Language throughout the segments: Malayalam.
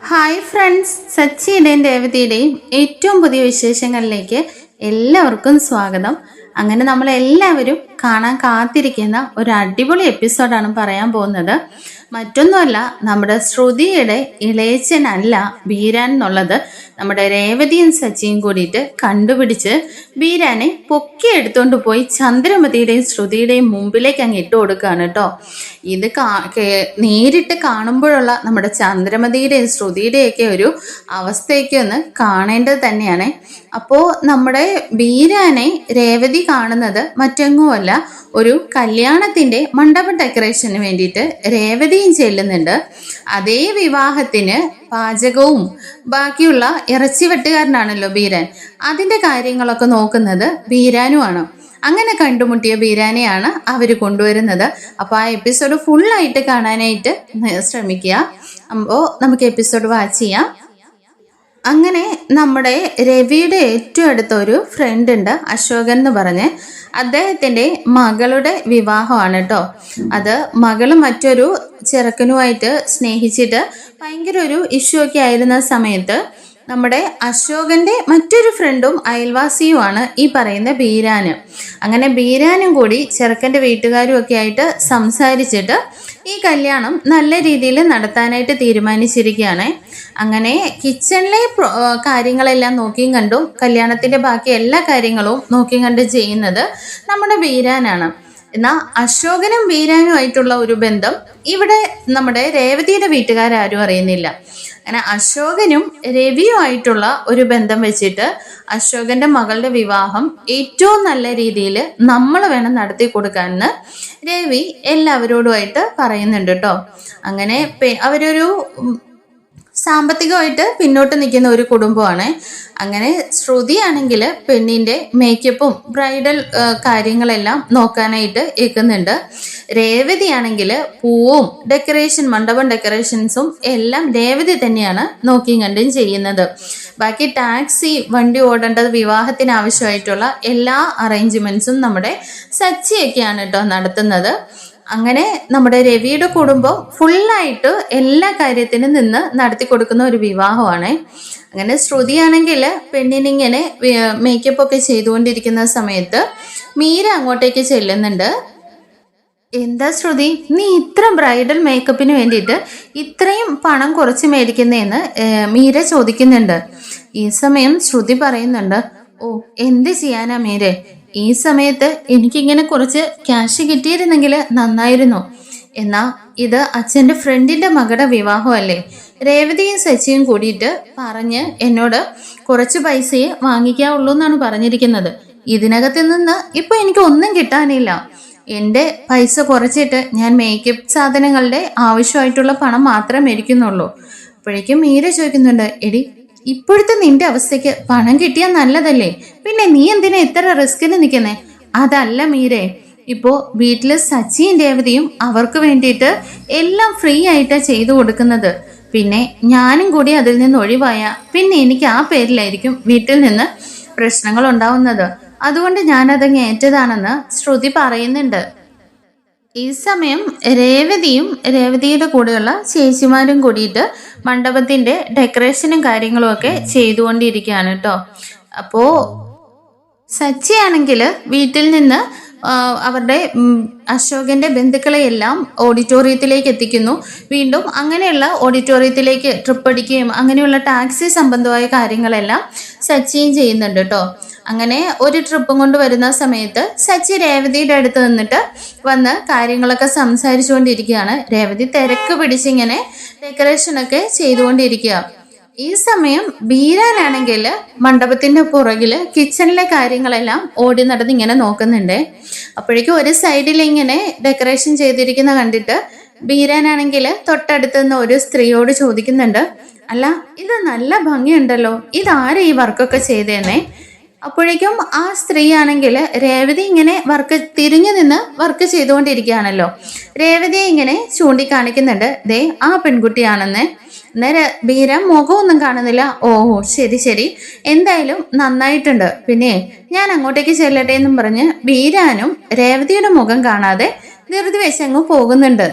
ഹായ് ഫ്രണ്ട്സ്, സച്ചിയുടെയും രേവതിയുടെയും ഏറ്റവും പുതിയ വിശേഷങ്ങളിലേക്ക് എല്ലാവർക്കും സ്വാഗതം. അങ്ങനെ നമ്മളെല്ലാവരും കാണാൻ കാത്തിരിക്കുന്ന ഒരു അടിപൊളി എപ്പിസോഡാണ് പറയാൻ പോകുന്നത്. മറ്റൊന്നുമല്ല, നമ്മുടെ ശ്രുതിയുടെ ഇളയച്ചനല്ല ബീരാൻ എന്നുള്ളത് നമ്മുടെ രേവതിയും സച്ചിയും കൂടിയിട്ട് കണ്ടുപിടിച്ച് ബീരാനെ പൊക്കി എടുത്തുകൊണ്ട് പോയി ചന്ദ്രമതിയുടെയും ശ്രുതിയുടെയും മുമ്പിലേക്ക് അങ്ങ് ഇട്ട് കൊടുക്കുകയാണ് കേട്ടോ. ഇത് നേരിട്ട് കാണുമ്പോഴുള്ള നമ്മുടെ ചന്ദ്രമതിയുടെയും ശ്രുതിയുടെയൊക്കെ ഒരു അവസ്ഥയൊക്കെ ഒന്ന് കാണേണ്ടത് തന്നെയാണ്. അപ്പോൾ നമ്മുടെ ബീരാനെ രേവതി കാണുന്നത് മറ്റെങ്ങുമല്ല, ഒരു കല്യാണത്തിന്റെ മണ്ഡപ ഡെക്കറേഷന് വേണ്ടിയിട്ട് രേവതിയും ചെല്ലുന്നുണ്ട്. അതേ വിവാഹത്തിന് പാചകവും ബാക്കിയുള്ള ഇറച്ചി വെട്ടുകാരനാണല്ലോ ബീരാൻ, അതിന്റെ കാര്യങ്ങളൊക്കെ നോക്കുന്നത് ബീരാനുമാണ്. അങ്ങനെ കണ്ടുമുട്ടിയ ബീരാനെയാണ് അവർ കൊണ്ടുവരുന്നത്. അപ്പോൾ ആ എപ്പിസോഡ് ഫുള്ളായിട്ട് കാണാനായിട്ട് ശ്രമിക്കുക. അപ്പോൾ നമുക്ക് എപ്പിസോഡ് വാച്ച് ചെയ്യാം. അങ്ങനെ നമ്മുടെ രവിയുടെ ഏറ്റവും അടുത്ത ഒരു ഫ്രണ്ട് ഉണ്ട്, അശോകൻ എന്ന് പറഞ്ഞ്. അദ്ദേഹത്തിൻ്റെ മകളുടെ വിവാഹമാണ് കേട്ടോ. അത് മകള് മറ്റൊരു ചെറുക്കനുമായിട്ട് സ്നേഹിച്ചിട്ട് ഭയങ്കര ഒരു ഇഷ്യൂ ഒക്കെ ആയിരുന്ന സമയത്ത് നമ്മുടെ അശോകന്റെ മറ്റൊരു ഫ്രണ്ടും അയൽവാസിയുമാണ് ഈ പറയുന്ന ബീരാന്. അങ്ങനെ ബീരാനും കൂടി ചെറുക്കൻ്റെ വീട്ടുകാരും ഒക്കെ ആയിട്ട് സംസാരിച്ചിട്ട് ഈ കല്യാണം നല്ല രീതിയിൽ നടത്താനായിട്ട് തീരുമാനിച്ചിരിക്കുകയാണ്. അങ്ങനെ കിച്ചണിലെ കാര്യങ്ങളെല്ലാം നോക്കിയും കണ്ടും കല്യാണത്തിന്റെ ബാക്കി എല്ലാ കാര്യങ്ങളും നോക്കിയും കണ്ടും ചെയ്യുന്നത് നമ്മുടെ ബീരാനാണ്. എന്നാൽ അശോകനും ബീരാനുമായിട്ടുള്ള ഒരു ബന്ധം ഇവിടെ നമ്മുടെ രേവതിയുടെ വീട്ടുകാരും അറിയുന്നില്ല. അങ്ങനെ അശോകനും രവിയുമായിട്ടുള്ള ഒരു ബന്ധം വെച്ചിട്ട് അശോകന്റെ മകളുടെ വിവാഹം ഏറ്റവും നല്ല രീതിയിൽ നമ്മൾ വേണം നടത്തി കൊടുക്കാമെന്ന് രവി എല്ലാവരോടുമായിട്ട് പറയുന്നുണ്ട് കേട്ടോ. അങ്ങനെ അവരൊരു സാമ്പത്തികമായിട്ട് പിന്നോട്ട് നിൽക്കുന്ന ഒരു കുടുംബമാണ്. അങ്ങനെ ശ്രുതി ആണെങ്കിൽ പെണ്ണിന്റെ മേക്കപ്പും ബ്രൈഡൽ കാര്യങ്ങളെല്ലാം നോക്കാനായിട്ട് ഏൽക്കുന്നുണ്ട്. രേവതി ആണെങ്കിൽ പൂവും മണ്ഡപം ഡെക്കറേഷൻസും എല്ലാം രേവതി തന്നെയാണ് നോക്കിയും കണ്ടും ചെയ്യുന്നത്. ബാക്കി ടാക്സി വണ്ടി ഓടേണ്ടത് വിവാഹത്തിന് ആവശ്യമായിട്ടുള്ള എല്ലാ അറേഞ്ച്മെന്റ്സും നമ്മുടെ സച്ചിയൊക്കെയാണ് കേട്ടോ നടത്തുന്നത്. അങ്ങനെ നമ്മുടെ രവിയുടെ കുടുംബം ഫുള്ളായിട്ട് എല്ലാ കാര്യത്തിനും നിന്ന് നടത്തി കൊടുക്കുന്ന ഒരു വിവാഹമാണ്. അങ്ങനെ ശ്രുതിയാണെങ്കിൽ പെണ്ണിനിങ്ങനെ മേക്കപ്പ് ഒക്കെ ചെയ്തുകൊണ്ടിരിക്കുന്ന സമയത്ത് മീര അങ്ങോട്ടേക്ക് ചെല്ലുന്നുണ്ട്. എന്താ ശ്രുതി, നീ ഇത്ര ബ്രൈഡൽ മേക്കപ്പിന് വേണ്ടിയിട്ട് ഇത്രയും പണം കുറച്ച് മേടിക്കുന്നതെന്ന് മീര ചോദിക്കുന്നുണ്ട്. ഈ സമയം ശ്രുതി പറയുന്നുണ്ട്, ഓ എന്ത് ചെയ്യാനാ മീരെ, ഈ സമയത്ത് എനിക്കിങ്ങനെ കുറച്ച് ക്യാഷ് കിട്ടിയിരുന്നെങ്കിൽ നന്നായിരുന്നു. എന്നാ ഇത് അച്ഛൻ്റെ ഫ്രണ്ടിന്റെ മകളുടെ വിവാഹമല്ലേ, രേവതിയും സച്ചിയും കൂടിയിട്ട് പറഞ്ഞ് എന്നോട് കുറച്ച് പൈസയെ വാങ്ങിക്കാവുള്ളൂ എന്നാണ് പറഞ്ഞിരിക്കുന്നത്. ഇതിനകത്ത് നിന്ന് ഇപ്പൊ എനിക്ക് ഒന്നും കിട്ടാനില്ല. എൻ്റെ പൈസ കുറച്ചിട്ട് ഞാൻ മേക്കപ്പ് സാധനങ്ങളുടെ ആവശ്യമായിട്ടുള്ള പണം മാത്രമേ മേടിക്കുന്നുള്ളൂ. അപ്പോഴേക്കും മീര ചോദിക്കുന്നുണ്ട്, എടി ഇപ്പോഴത്തെ നിന്റെ അവസ്ഥയ്ക്ക് പണം കിട്ടിയാൽ നല്ലതല്ലേ, പിന്നെ നീ എന്തിനാ ഇത്ര റിസ്കിന് നിൽക്കുന്നേ? അതല്ല മീരെ, ഇപ്പോ വീട്ടില് സച്ചിയും രേവതിയും അവർക്ക് വേണ്ടിയിട്ട് എല്ലാം ഫ്രീ ആയിട്ടാ ചെയ്തു കൊടുക്കുന്നത്. പിന്നെ ഞാനും കൂടി അതിൽ നിന്ന് ഒഴിവായ പിന്നെ എനിക്ക് ആ പേരിലായിരിക്കും വീട്ടിൽ നിന്ന് പ്രശ്നങ്ങൾ ഉണ്ടാവുന്നത്. അതുകൊണ്ട് ഞാനതങ്ങ് ഏറ്റതാണെന്ന് ശ്രുതി പറയുന്നുണ്ട്. ഈ സമയം രേവതിയും രേവതിയുടെ കൂടെയുള്ള ചേച്ചിമാരും കൂടിയിട്ട് മണ്ഡപത്തിന്റെ ഡെക്കറേഷനും കാര്യങ്ങളും ഒക്കെ ചെയ്തുകൊണ്ടിരിക്കുകയാണ് കേട്ടോ. അപ്പോ സച്ചിയാണെങ്കിൽ വീട്ടിൽ നിന്ന് അവരുടെ അശോകന്റെ ബന്ധുക്കളെയെല്ലാം ഓഡിറ്റോറിയത്തിലേക്ക് എത്തിക്കുന്നു. വീണ്ടും അങ്ങനെയുള്ള ഓഡിറ്റോറിയത്തിലേക്ക് ട്രിപ്പ് അടിക്കുകയും അങ്ങനെയുള്ള ടാക്സി സംബന്ധമായ കാര്യങ്ങളെല്ലാം സച്ചിയും ചെയ്യുന്നുണ്ട് കേട്ടോ. അങ്ങനെ ഒരു ട്രിപ്പും കൊണ്ട് വരുന്ന സമയത്ത് സച്ചി രേവതിയുടെ അടുത്ത് നിന്നിട്ട് വന്ന് കാര്യങ്ങളൊക്കെ സംസാരിച്ചുകൊണ്ടിരിക്കുകയാണ്. രേവതി തിരക്ക് പിടിച്ചിങ്ങനെ ഡെക്കറേഷനൊക്കെ ചെയ്തുകൊണ്ടിരിക്കുക. ഈ സമയം ബീരാനാണെങ്കിൽ മണ്ഡപത്തിന്റെ പുറകില് കിച്ചണിലെ കാര്യങ്ങളെല്ലാം ഓടി നടന്ന് ഇങ്ങനെ നോക്കുന്നുണ്ട്. അപ്പോഴേക്കും ഒരു സൈഡിൽ ഇങ്ങനെ ഡെക്കറേഷൻ ചെയ്തിരിക്കുന്ന കണ്ടിട്ട് ബീരാനാണെങ്കിൽ തൊട്ടടുത്ത് നിന്ന് ഒരു സ്ത്രീയോട് ചോദിക്കുന്നുണ്ട്, അല്ല ഇത് നല്ല ഭംഗിയുണ്ടല്ലോ, ഇതാരാ ഈ വർക്കൊക്കെ ചെയ്തേന്നേ? അപ്പോഴേക്കും ആ സ്ത്രീ ആണെങ്കിൽ രേവതി ഇങ്ങനെ തിരിഞ്ഞു നിന്ന് വർക്ക് ചെയ്തുകൊണ്ടിരിക്കുകയാണല്ലോ. രേവതിയെ ഇങ്ങനെ ചൂണ്ടിക്കാണിക്കുന്നുണ്ട്, ദേ ആ പെൺകുട്ടിയാണെന്ന്. അന്നേരം ബീരാൻ മുഖമൊന്നും കാണുന്നില്ല. ഓഹോ ശരി ശരി, എന്തായാലും നന്നായിട്ടുണ്ട്, പിന്നെ ഞാൻ അങ്ങോട്ടേക്ക് ചെല്ലട്ടെ എന്നും പറഞ്ഞ് ബീരാനും രേവതിയുടെ മുഖം കാണാതെ ധൃതി വെച്ചങ്ങ് പോകുന്നുണ്ട്.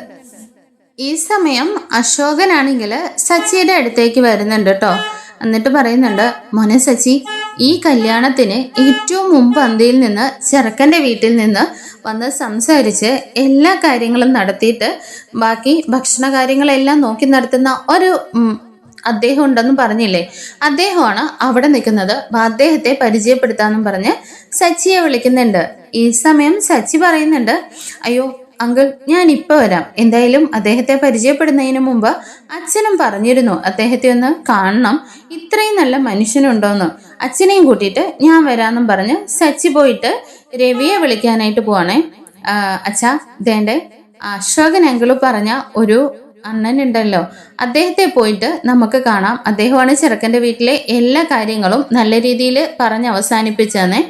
ഈ സമയം അശോകനാണെങ്കിൽ സച്ചിയുടെ അടുത്തേക്ക് വരുന്നുണ്ട് കേട്ടോ. എന്നിട്ട് പറയുന്നുണ്ട്, മോനെ സച്ചി, ഈ കല്യാണത്തിന് ഏറ്റവും മുമ്പ് അന്തിയിൽ നിന്ന് ചെറുക്കൻ്റെ വീട്ടിൽ നിന്ന് വന്ന് സംസാരിച്ച് എല്ലാ കാര്യങ്ങളും നടത്തിയിട്ട് ബാക്കി ഭക്ഷണ കാര്യങ്ങളെല്ലാം നോക്കി നടത്തുന്ന ഒരു അദ്ദേഹം ഉണ്ടെന്നും പറഞ്ഞില്ലേ, അദ്ദേഹമാണ് അവിടെ നിൽക്കുന്നത്. അദ്ദേഹത്തെ പരിചയപ്പെടുത്താന്നും പറഞ്ഞ് സച്ചിയെ വിളിക്കുന്നുണ്ട്. ഈ സമയം സച്ചി പറയുന്നുണ്ട്, അയ്യോ അങ്കിൾ, ഞാൻ ഇപ്പൊ വരാം. എന്തായാലും അദ്ദേഹത്തെ പരിചയപ്പെടുന്നതിന് മുമ്പ് അച്ഛനും പറഞ്ഞിരുന്നു അദ്ദേഹത്തെ ഒന്ന് കാണണം, ഇത്രയും നല്ല മനുഷ്യനുണ്ടോന്ന്. അച്ഛനെയും കൂട്ടിയിട്ട് ഞാൻ വരാമെന്നും പറഞ്ഞ് സച്ചി പോയിട്ട് രവിയെ വിളിക്കാനായിട്ട് പോവാണേ. അച്ഛാ, ദേണ്ടേ അശോകൻ അങ്കിള് പറഞ്ഞ ഒരു അണ്ണനുണ്ടല്ലോ, അദ്ദേഹത്തെ പോയിട്ട് നമുക്ക് കാണാം. അദ്ദേഹമാണ് ചെറുക്കൻ്റെ വീട്ടിലെ എല്ലാ കാര്യങ്ങളും നല്ല രീതിയിൽ പറഞ്ഞ് അവസാനിപ്പിച്ചതെന്നേ.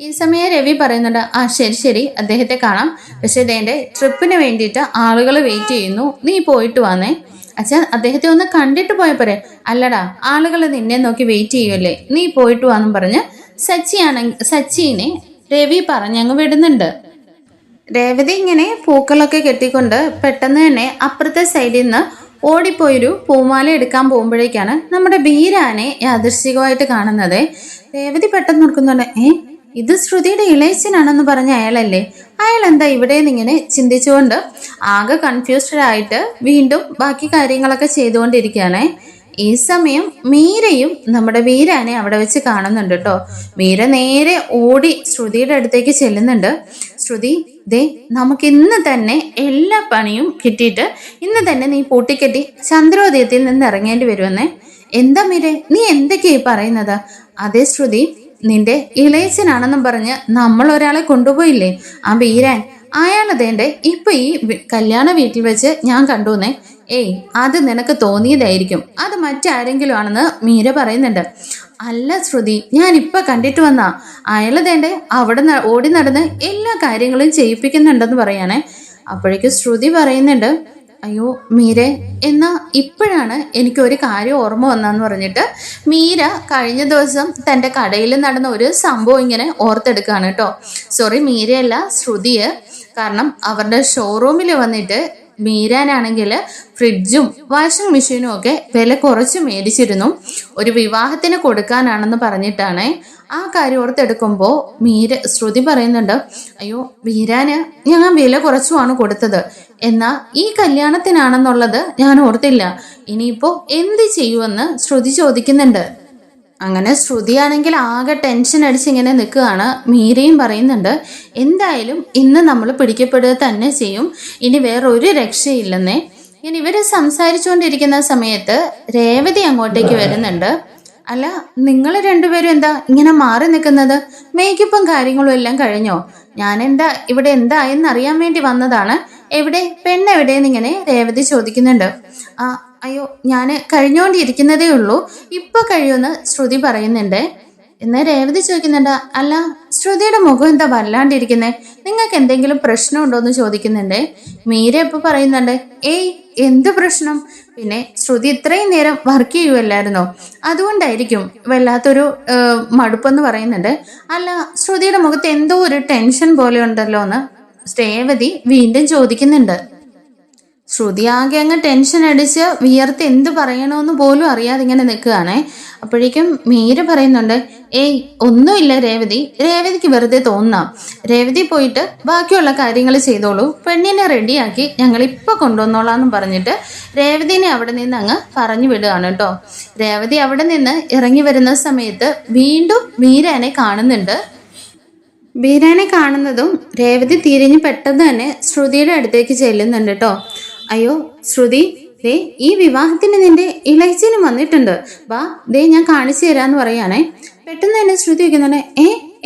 ഈ സമയം രവി പറയുന്നുണ്ട്, ശരി ശരി, അദ്ദേഹത്തെ കാണാം. പക്ഷെ ഇതേൻ്റെ ട്രിപ്പിന് വേണ്ടിയിട്ട് ആളുകൾ വെയിറ്റ് ചെയ്യുന്നു, നീ പോയിട്ട് വന്നേ. അച്ഛൻ അദ്ദേഹത്തെ ഒന്ന് കണ്ടിട്ട് പോയപ്പോരെ. അല്ലടാ, ആളുകൾ നിന്നെ നോക്കി വെയിറ്റ് ചെയ്യുമല്ലേ, നീ പോയിട്ട് വാന്നും പറഞ്ഞ് സച്ചിനെ രവി പറഞ്ഞങ്ങ് വിടുന്നുണ്ട്. രേവതി ഇങ്ങനെ പൂക്കളൊക്കെ കെട്ടിക്കൊണ്ട് പെട്ടെന്ന് തന്നെ അപ്പുറത്തെ സൈഡിൽ നിന്ന് ഓടിപ്പോയൊരു പൂമാല എടുക്കാൻ പോകുമ്പോഴേക്കാണ് നമ്മുടെ ബീരാനെ യാദൃശ്ചികമായിട്ട് കാണുന്നത്. രേവതി പെട്ടെന്ന് നോക്കുന്നുണ്ട്, ഇത് ശ്രുതിയുടെ ഇളയച്ചനാണെന്ന് പറഞ്ഞ അയാളല്ലേ, അയാൾ എന്താ ഇവിടെ നിന്നിങ്ങനെ ചിന്തിച്ചുകൊണ്ട് ആകെ കൺഫ്യൂസ്ഡ് ആയിട്ട് വീണ്ടും ബാക്കി കാര്യങ്ങളൊക്കെ ചെയ്തുകൊണ്ടിരിക്കുകയാണേ. ഈ സമയം മീരയും നമ്മുടെ വീരാനെ അവിടെ വെച്ച് കാണുന്നുണ്ട് കേട്ടോ. മീര നേരെ ഓടി ശ്രുതിയുടെ അടുത്തേക്ക് ചെല്ലുന്നുണ്ട്. ശ്രുതി, ദേ നമുക്ക് ഇന്ന് തന്നെ എല്ലാ പണിയും കിട്ടിയിട്ട് ഇന്ന് തന്നെ നീ പൂട്ടിക്കെട്ടി ചന്ദ്രോദയത്തിൽ നിന്ന് ഇറങ്ങേണ്ടി വരുമെന്നേ. എന്താ മീരെ, നീ എന്തൊക്കെയായി പറയുന്നത്? അതേ ശ്രുതി, നിന്റെ ഇളയച്ചനാണെന്നും പറഞ്ഞ് നമ്മൾ ഒരാളെ കൊണ്ടുപോയില്ലേ, ആ വീരാൻ, അയാളതേന്റെ ഇപ്പൊ ഈ കല്യാണ വീട്ടിൽ വെച്ച് ഞാൻ കണ്ടുവന്നേ. അത് നിനക്ക് തോന്നിയതായിരിക്കും, അത് മറ്റാരെങ്കിലും ആണെന്ന് മീര പറയുന്നുണ്ട്. അല്ല ശ്രുതി, ഞാൻ ഇപ്പൊ കണ്ടിട്ട് വന്നാ അയാളതേന്റെ അവിടെ ഓടി നടന്ന് എല്ലാ കാര്യങ്ങളും ചെയ്യിപ്പിക്കുന്നുണ്ടെന്ന് പറയാനേ. അപ്പോഴേക്കും ശ്രുതി പറയുന്നുണ്ട്, അയ്യോ മീര, എന്നാ ഇപ്പോഴാണ് എനിക്കൊരു കാര്യം ഓർമ്മ വന്നെന്ന് പറഞ്ഞിട്ട് മീര കഴിഞ്ഞ ദിവസം തൻ്റെ കടയിൽ നടന്ന ഒരു സംഭവം ഇങ്ങനെ ഓർത്തെടുക്കുകയാണ് കേട്ടോ. സോറി, മീരയല്ല, ശ്രുതിയെ. കാരണം അവരുടെ ഷോറൂമിൽ വന്നിട്ട് മീരാനാണെങ്കിൽ ഫ്രിഡ്ജും വാഷിംഗ് മെഷീനും ഒക്കെ വില കുറച്ച് മേടിച്ചിരുന്നു. ഒരു വിവാഹത്തിന് കൊടുക്കാനാണെന്ന് പറഞ്ഞിട്ടാണ്. ആ കാര്യം ഓർത്തെടുക്കുമ്പോൾ ശ്രുതി പറയുന്നുണ്ട്, അയ്യോ വീരാന് ഞാൻ വില കുറച്ചുമാണ് കൊടുത്തത്, എന്നാൽ ഈ കല്യാണത്തിനാണെന്നുള്ളത് ഞാൻ ഓർത്തില്ല. ഇനിയിപ്പോൾ എന്ത് ചെയ്യുമെന്ന് ശ്രുതി ചോദിക്കുന്നുണ്ട്. അങ്ങനെ ശ്രുതിയാണെങ്കിൽ ആകെ ടെൻഷൻ അടിച്ചിങ്ങനെ നിൽക്കുകയാണ്. മീരയും പറയുന്നുണ്ട്, എന്തായാലും ഇന്ന് നമ്മൾ പിടിക്കപ്പെടുക തന്നെ ചെയ്യും, ഇനി വേറൊരു രക്ഷയില്ലെന്നേ. ഇനി ഇവർ സംസാരിച്ചുകൊണ്ടിരിക്കുന്ന സമയത്ത് രേവതി അങ്ങോട്ടേക്ക് വരുന്നുണ്ട്. അല്ല, നിങ്ങൾ രണ്ടുപേരും എന്താ ഇങ്ങനെ മാറി നിൽക്കുന്നത്? മേക്കപ്പും കാര്യങ്ങളും എല്ലാം കഴിഞ്ഞോ? ഞാൻ ഇവിടെ എന്തായെന്ന് അറിയാൻ വേണ്ടി വന്നതാണ്. എവിടെ പെണ്ണെവിടെയെന്ന് ഇങ്ങനെ രേവതി ചോദിക്കുന്നുണ്ട്. അയ്യോ, ഞാൻ കഴിഞ്ഞുകൊണ്ടിരിക്കുന്നതേ ഉള്ളൂ, ഇപ്പൊ കഴിയുമെന്ന് ശ്രുതി പറയുന്നുണ്ട്. എന്ന് രേവതി ചോദിക്കുന്നുണ്ട്, അല്ല ശ്രുതിയുടെ മുഖം എന്താ വല്ലാണ്ടിരിക്കുന്നേ, നിങ്ങൾക്ക് എന്തെങ്കിലും പ്രശ്നമുണ്ടോ എന്ന് ചോദിക്കുന്നുണ്ട്. മീര ഇപ്പൊ പറയുന്നുണ്ട്, എന്ത് പ്രശ്നം? പിന്നെ ശ്രുതി ഇത്രയും നേരം വർക്ക് ചെയ്യുമല്ലായിരുന്നോ, അതുകൊണ്ടായിരിക്കും വല്ലാത്തൊരു മടുപ്പെന്ന് പറയുന്നുണ്ട്. അല്ല, ശ്രുതിയുടെ മുഖത്ത് എന്തോ ഒരു ടെൻഷൻ പോലെ ഉണ്ടല്ലോ എന്ന് രേവതി വീണ്ടും ചോദിക്കുന്നുണ്ട്. ശ്രുതി ആകെ അങ്ങ് ടെൻഷൻ അടിച്ച് വിയർത്ത് എന്ത് പറയണമെന്ന് പോലും അറിയാതെ ഇങ്ങനെ നിൽക്കുകയാണേ. അപ്പോഴേക്കും മീര പറയുന്നുണ്ട്, ഒന്നുമില്ല രേവതി, രേവതിക്ക് വെറുതെ തോന്നാം. രേവതി പോയിട്ട് ബാക്കിയുള്ള കാര്യങ്ങൾ ചെയ്തോളൂ, പെണ്ണിനെ റെഡിയാക്കി ഞങ്ങൾ ഇപ്പൊ കൊണ്ടുവന്നോളാന്നും പറഞ്ഞിട്ട് രേവതിനെ അവിടെ നിന്ന് അങ്ങ് പറഞ്ഞു വിടുകയാണ് കേട്ടോ. രേവതി അവിടെ നിന്ന് ഇറങ്ങി വരുന്ന സമയത്ത് വീണ്ടും മീരനെ കാണുന്നുണ്ട്. ബീരാനെ കാണുന്നതും രേവതി തിരിഞ്ഞ് പെട്ടെന്ന് തന്നെ ശ്രുതിയുടെ അടുത്തേക്ക് ചെല്ലുന്നുണ്ട് കേട്ടോ. അയ്യോ ശ്രുതി, ദേ ഈ വിവാഹത്തിന് നിന്റെ ഇളയച്ചനും വന്നിട്ടുണ്ട്, വാ ദേ ഞാൻ കാണിച്ചു തരാന്ന് പറയാണേ. പെട്ടെന്ന് തന്നെ ശ്രുതി വയ്ക്കുന്നുണ്ട്,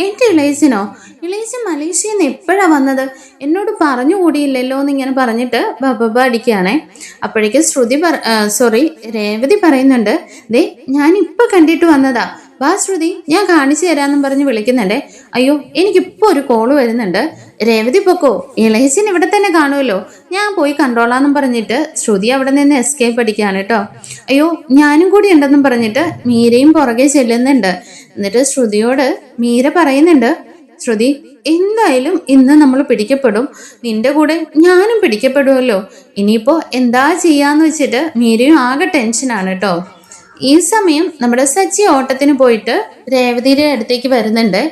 എൻ്റെ ഇളയച്ചനോ? ഇളയച്ചൻ മലേഷ്യയിൽ നിന്ന് എപ്പോഴാ വന്നത്? എന്നോട് പറഞ്ഞുകൂടിയില്ലല്ലോ എന്നിങ്ങനെ പറഞ്ഞിട്ട് ബബബ അടിക്കുകയാണേ. അപ്പോഴേക്കും രേവതി പറയുന്നുണ്ട്, ദേ ഞാനിപ്പോൾ കണ്ടിട്ട് വന്നതാ, വാ ശ്രുതി ഞാൻ കാണിച്ചു തരാമെന്നും പറഞ്ഞ് വിളിക്കുന്നുണ്ട്. അയ്യോ എനിക്കിപ്പോൾ ഒരു കോള് വരുന്നുണ്ട്, രേവതി പൊക്കോ, ഇളയച്ചൻ ഇവിടെ തന്നെ കാണുമല്ലോ, ഞാൻ പോയി കണ്ടോളാന്നും പറഞ്ഞിട്ട് ശ്രുതി അവിടെ നിന്ന് എസ്കേപ്പ് അടിക്കുകയാണ് കേട്ടോ. അയ്യോ ഞാനും കൂടി ഉണ്ടെന്നും പറഞ്ഞിട്ട് മീരയും പുറകെ ചെല്ലുന്നുണ്ട്. എന്നിട്ട് ശ്രുതിയോട് മീര പറയുന്നുണ്ട്, ശ്രുതി, എന്തായാലും ഇന്ന് നമ്മൾ പിടിക്കപ്പെടും, നിന്റെ കൂടെ ഞാനും പിടിക്കപ്പെടുമല്ലോ. ഇനിയിപ്പോ എന്താ ചെയ്യാന്ന് വെച്ചിട്ട് മീരയും ആകെ ടെൻഷനാണ് കേട്ടോ. ഈ സമയം നമ്മുടെ സച്ചി ഓട്ടത്തിന് പോയിട്ട് രേവതിയുടെ അടുത്തേക്ക് വരുന്നുണ്ട്.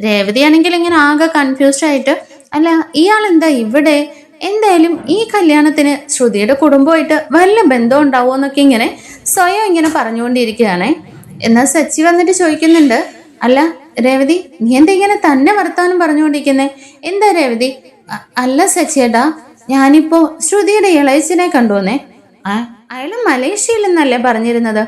രേവതി ആണെങ്കിൽ ഇങ്ങനെ ആകെ കൺഫ്യൂസ്ഡ് ആയിട്ട്, അല്ല ഇയാൾ എന്താ ഇവിടെ, എന്തായാലും ഈ കല്യാണത്തിന് ശ്രുതിയുടെ കുടുംബമായിട്ട് വല്ല ബന്ധം ഉണ്ടാവുമോ എന്നൊക്കെ ഇങ്ങനെ സ്വയം ഇങ്ങനെ പറഞ്ഞുകൊണ്ടിരിക്കുകയാണേ. എന്നാൽ സച്ചി വന്നിട്ട് ചോദിക്കുന്നുണ്ട്, അല്ല രേവതി, നീ എന്താ ഇങ്ങനെ തന്നെ വർത്താനം പറഞ്ഞുകൊണ്ടിരിക്കുന്നേ? എന്താ രേവതി? അല്ല സച്ചിയേട്ടാ, ഞാനിപ്പോ ശ്രുതിയുടെ ഇളയച്ചനെ കണ്ടുവന്നേ. അയാള് മലേഷ്യയിൽ നിന്നല്ലേ പറഞ്ഞിരുന്നത്?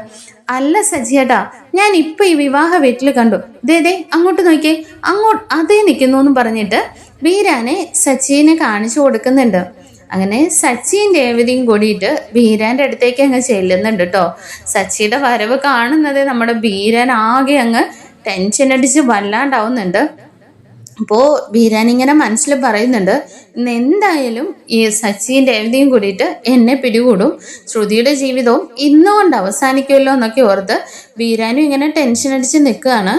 അല്ല സജിയേട്ടാ, ഞാൻ ഇപ്പൊ ഈ വിവാഹ വീട്ടിൽ കണ്ടു. ദേ അങ്ങോട്ട് നോക്കിയേ, അങ്ങോട്ട് അതേ നിൽക്കുന്നു എന്ന് പറഞ്ഞിട്ട് വീരാനെ സച്ചിനെ കാണിച്ചു കൊടുക്കുന്നുണ്ട്. അങ്ങനെ സച്ചിയും രേവതിയും കൂടിയിട്ട് ബീരാന്റെ അടുത്തേക്ക് അങ്ങ് ചെല്ലുന്നുണ്ട് കേട്ടോ. സച്ചിയുടെ വരവ് കാണുന്നത് നമ്മുടെ ബീരാൻ ആകെ അങ്ങ് ടെൻഷൻ അടിച്ച് വല്ലാണ്ടാവുന്നുണ്ട്. അപ്പോൾ ബീരാൻ ഇങ്ങനെ മനസ്സിൽ പറയുന്നുണ്ട്, ഇന്ന് എന്തായാലും ഈ സച്ചിയും രേവതിയും കൂടിയിട്ട് എന്നെ പിടികൂടും, ശ്രുതിയുടെ ജീവിതവും ഇന്നുകൊണ്ട് അവസാനിക്കുമല്ലോ എന്നൊക്കെ ഓർത്ത് ബീരാനും ഇങ്ങനെ ടെൻഷൻ അടിച്ച് നിൽക്കുകയാണ്.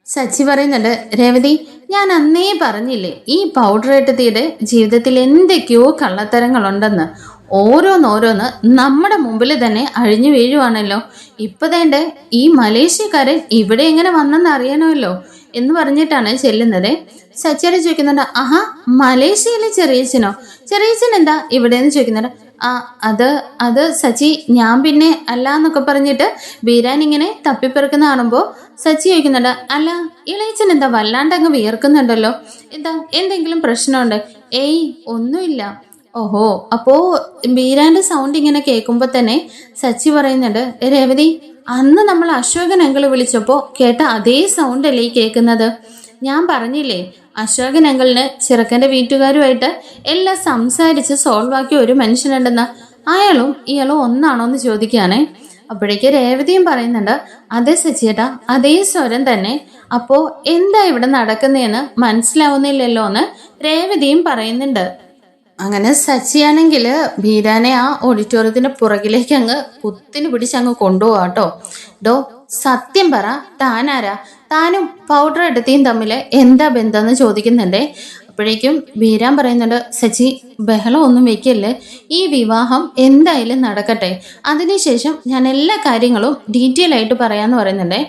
സച്ചി പറയുന്നുണ്ട്, രേവതി, ഞാൻ അന്നേ പറഞ്ഞില്ലേ ഈ പൗഡർ എട്ടത്തിയുടെ ജീവിതത്തിൽ എന്തൊക്കെയോ കള്ളത്തരങ്ങളുണ്ടെന്ന്. ഓരോന്നോരോന്ന് നമ്മുടെ മുമ്പിൽ തന്നെ അഴിഞ്ഞു വീഴുവാണല്ലോ. ഇപ്പൊ തേണ്ടേ ഈ മലേഷ്യക്കാരൻ ഇവിടെ എങ്ങനെ വന്നെന്ന് അറിയണമല്ലോ എന്ന് പറഞ്ഞിട്ടാണ് ചെല്ലുന്നത്. സച്ചിയുടെ ചോദിക്കുന്നുണ്ട്, ആഹാ, മലേഷ്യയിലെ ചെറിയച്ഛനോ? ചെറിയച്ഛൻ എന്താ ഇവിടെ എന്ന് ചോദിക്കുന്നുണ്ട്. അത് സച്ചി, ഞാൻ പിന്നെ അല്ല എന്നൊക്കെ പറഞ്ഞിട്ട് ബീരാൻ ഇങ്ങനെ തപ്പിപ്പെറുക്കുന്ന കാണുമ്പോൾ സച്ചി ചോദിക്കുന്നുണ്ട്, അല്ല ഇളയച്ചൻ എന്താ വല്ലാണ്ട് അങ്ങ് വിയർക്കുന്നുണ്ടല്ലോ, എന്താ എന്തെങ്കിലും പ്രശ്നമുണ്ട്? ഏയ് ഒന്നുമില്ല. ഓഹോ, അപ്പോ ബീരാന്റെ സൗണ്ട് ഇങ്ങനെ കേൾക്കുമ്പോൾ തന്നെ സച്ചി പറയുന്നുണ്ട്, രേവതി, അന്ന് നമ്മൾ അശോകൻ അങ്കിള് വിളിച്ചപ്പോ കേട്ട അതേ സൗണ്ട് അല്ലേ ഈ കേൾക്കുന്നത്? ഞാൻ പറഞ്ഞില്ലേ അശോകൻ അങ്കിളിന് ചെറുക്കന്റെ വീട്ടുകാരുമായിട്ട് എല്ലാം സംസാരിച്ച് സോൾവ് ആക്കിയ ഒരു മനുഷ്യനുണ്ടെന്ന്. അയാളും ഇയാളും ഒന്നാണോ എന്ന് ചോദിക്കുകയാണേ. അപ്പോഴേക്ക് രേവതിയും പറയുന്നുണ്ട്, അതെ സച്ചിയേട്ടാ, അതേ സ്വരം തന്നെ. അപ്പോ എന്താ ഇവിടെ നടക്കുന്നതെന്ന് മനസ്സിലാവുന്നില്ലല്ലോ എന്ന് രേവതിയും പറയുന്നുണ്ട്. അങ്ങനെ സച്ചിയാണെങ്കിൽ ബീരാനെ ആ ഓഡിറ്റോറിയത്തിന്റെ പുറകിലേക്ക് അങ്ങ് കുത്തിന് പിടിച്ച് അങ്ങ് കൊണ്ടുപോവാട്ടോ. ഡോ, സത്യം പറ, താനാരാ? താനും പൗഡർ എടുത്തിയും തമ്മിൽ എന്താ ബന്ധമെന്ന് ചോദിക്കുന്നുണ്ടേ. അപ്പോഴേക്കും ബീരാൻ പറയുന്നുണ്ട്, സച്ചി ബഹളം ഒന്നും വെക്കല്ലേ, ഈ വിവാഹം എന്തായാലും നടക്കട്ടെ, അതിനുശേഷം ഞാൻ എല്ലാ കാര്യങ്ങളും ഡീറ്റെയിൽ ആയിട്ട് പറയാന്ന് പറയുന്നുണ്ടേ.